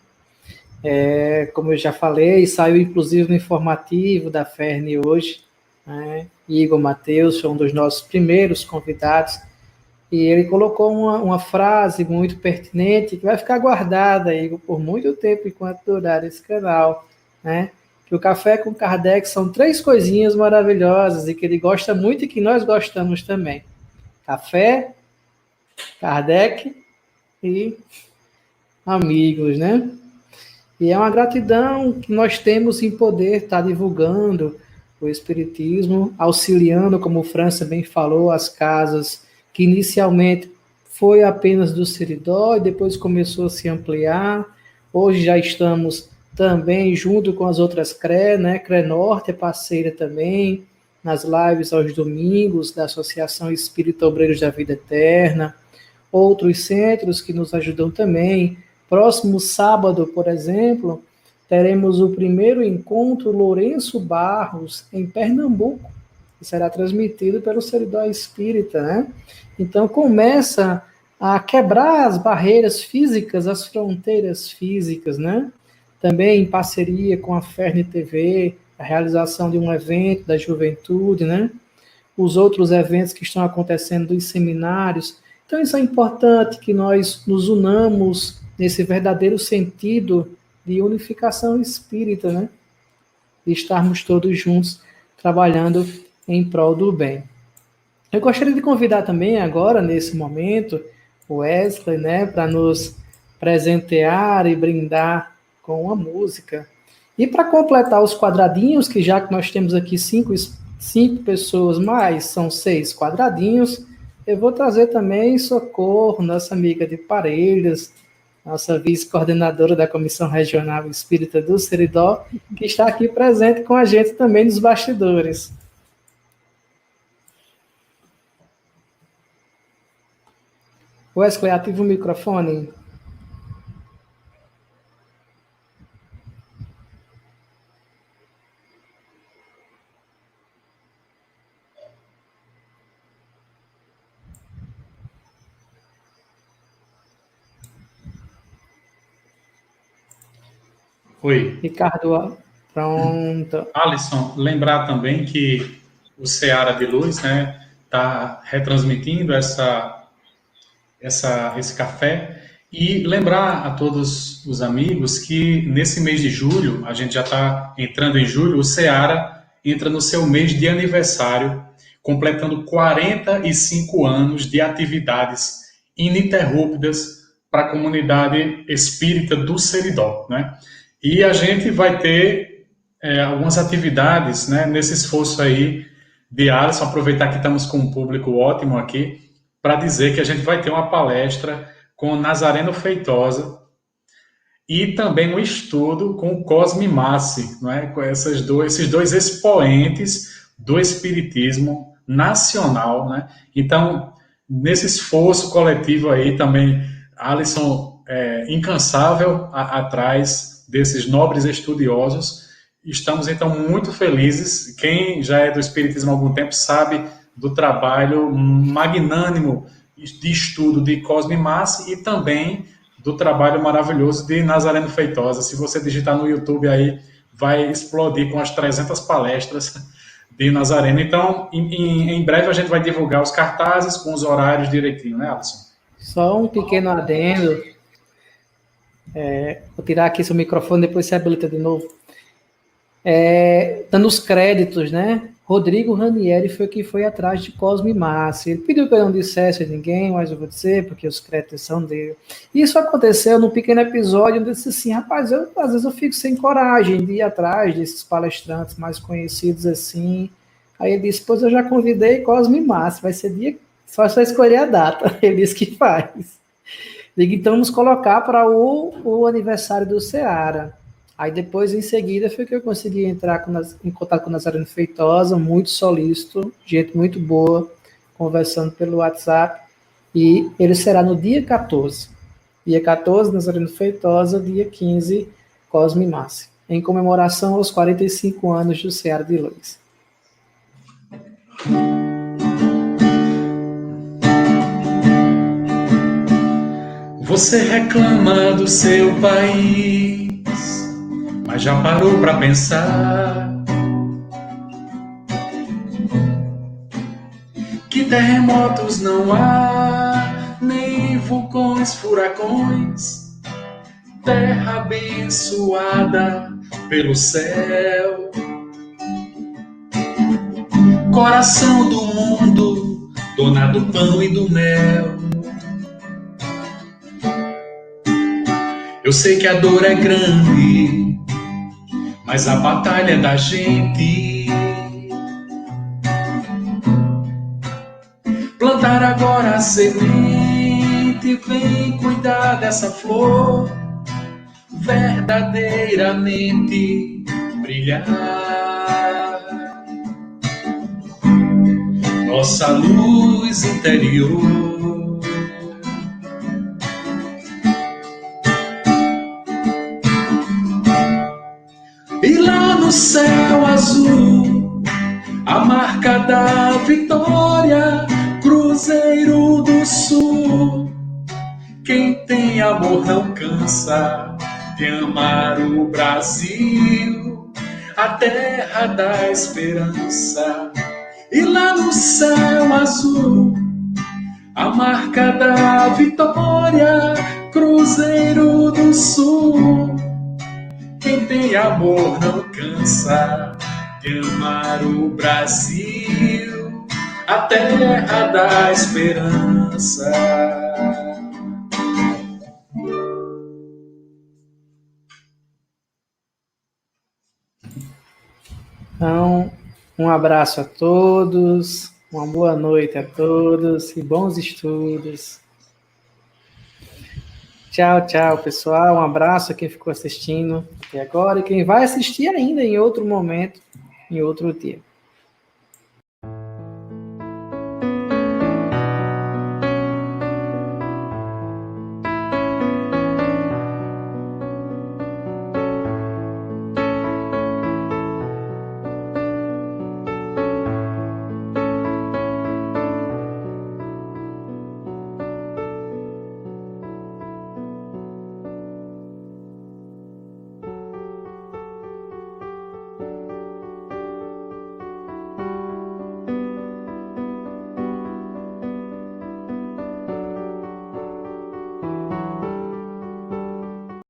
Speaker 1: Como eu já falei, saiu inclusive no informativo da FERN hoje, né? Igor Mateus foi um dos nossos primeiros convidados, e ele colocou uma frase muito pertinente, que vai ficar guardada, Igor, por muito tempo, enquanto durar esse canal, né? Que o Café com Kardec são 3 coisinhas maravilhosas, e que ele gosta muito e que nós gostamos também: café, Kardec e amigos, né? E é uma gratidão que nós temos em poder estar divulgando o Espiritismo, auxiliando, como o França bem falou, as casas que inicialmente foi apenas do Seridó e depois começou a se ampliar. Hoje já estamos também junto com as outras CRE, né? CRE Norte é parceira também, nas lives aos domingos da Associação Espírita Obreiros da Vida Eterna, outros centros que nos ajudam também. Próximo sábado, por exemplo, teremos o primeiro encontro Lourenço Barros, em Pernambuco, que será transmitido pelo Seridó Espírita, né? Então, começa a quebrar as barreiras físicas, as fronteiras físicas, né? Também em parceria com a FERN TV, a realização de um evento da juventude, né? Os outros eventos que estão acontecendo dos seminários. Então, isso é importante, que nós nos unamos nesse verdadeiro sentido de unificação espírita, né? De estarmos todos juntos trabalhando em prol do bem. Eu gostaria de convidar também agora, nesse momento, o Wesley, né, para nos presentear e brindar com uma música. E para completar os quadradinhos, que já que nós temos aqui 5 pessoas, mais são 6 quadradinhos, eu vou trazer também Socorro, nossa amiga de Parelhas, nossa vice-coordenadora da Comissão Regional Espírita do Seridó, que está aqui presente com a gente também nos bastidores. Wesley, ativa o microfone.
Speaker 5: Oi.
Speaker 1: Ricardo, pronto.
Speaker 5: Alisson, lembrar também que o Seara de Luz, né, está retransmitindo esse café, e lembrar a todos os amigos que nesse mês de julho, a gente já está entrando em julho, o Seara entra no seu mês de aniversário, completando 45 anos de atividades ininterruptas para a comunidade espírita do Seridó, né? E a gente vai ter algumas atividades, né, nesse esforço aí de Alisson, aproveitar que estamos com um público ótimo aqui, para dizer que a gente vai ter uma palestra com Nazareno Feitosa e também um estudo com o Cosme Massi, não é? Com esses dois expoentes do espiritismo nacional, né? Então, nesse esforço coletivo aí também, Alisson incansável atrás desses nobres estudiosos. Estamos, então, muito felizes. Quem já é do espiritismo há algum tempo sabe do trabalho magnânimo de estudo de Cosme Massi e também do trabalho maravilhoso de Nazareno Feitosa. Se você digitar no YouTube aí, vai explodir com as 300 palestras de Nazareno. Então, em breve a gente vai divulgar os cartazes com os horários direitinho, né, Alisson?
Speaker 1: Só um pequeno adendo. Vou tirar aqui seu microfone, depois você habilita de novo. Dando os créditos, né? Rodrigo Ranieri foi quem foi atrás de Cosme Massi. Ele pediu que eu não dissesse a ninguém, mas eu vou dizer, porque os créditos são dele. Isso aconteceu num pequeno episódio onde eu disse assim, rapaz, às vezes eu fico sem coragem de ir atrás desses palestrantes mais conhecidos assim. Aí ele disse, pois eu já convidei Cosme Massi, vai ser dia, só escolher a data. Ele disse que faz. Digo, então vamos colocar para o aniversário do Seara. Aí depois, em seguida, foi que eu consegui entrar em contato com o Nazareno Feitosa, muito solícito, gente muito boa, conversando pelo WhatsApp, e ele será no dia 14. Dia 14, Nazareno Feitosa, dia 15, Cosme Massi, em comemoração aos 45 anos do Seara de Luz.
Speaker 5: Você reclama do seu país, mas já parou para pensar que terremotos não há, nem vulcões, furacões, terra abençoada pelo céu, coração do mundo, dona do pão e do mel. Eu sei que a dor é grande, mas a batalha é da gente. Plantar agora a semente, vem cuidar dessa flor, verdadeiramente brilhar. Nossa luz interior. E lá no céu azul, a marca da vitória, Cruzeiro do Sul. Quem tem amor não cansa de amar o Brasil, a terra da esperança. E lá no céu azul, a marca da vitória, Cruzeiro do Sul. Quem tem amor não cansa de amar o Brasil, a terra da esperança.
Speaker 1: Então, um abraço a todos, uma boa noite a todos e bons estudos. Tchau, tchau, pessoal. Um abraço a quem ficou assistindo até agora e quem vai assistir ainda em outro momento, em outro dia.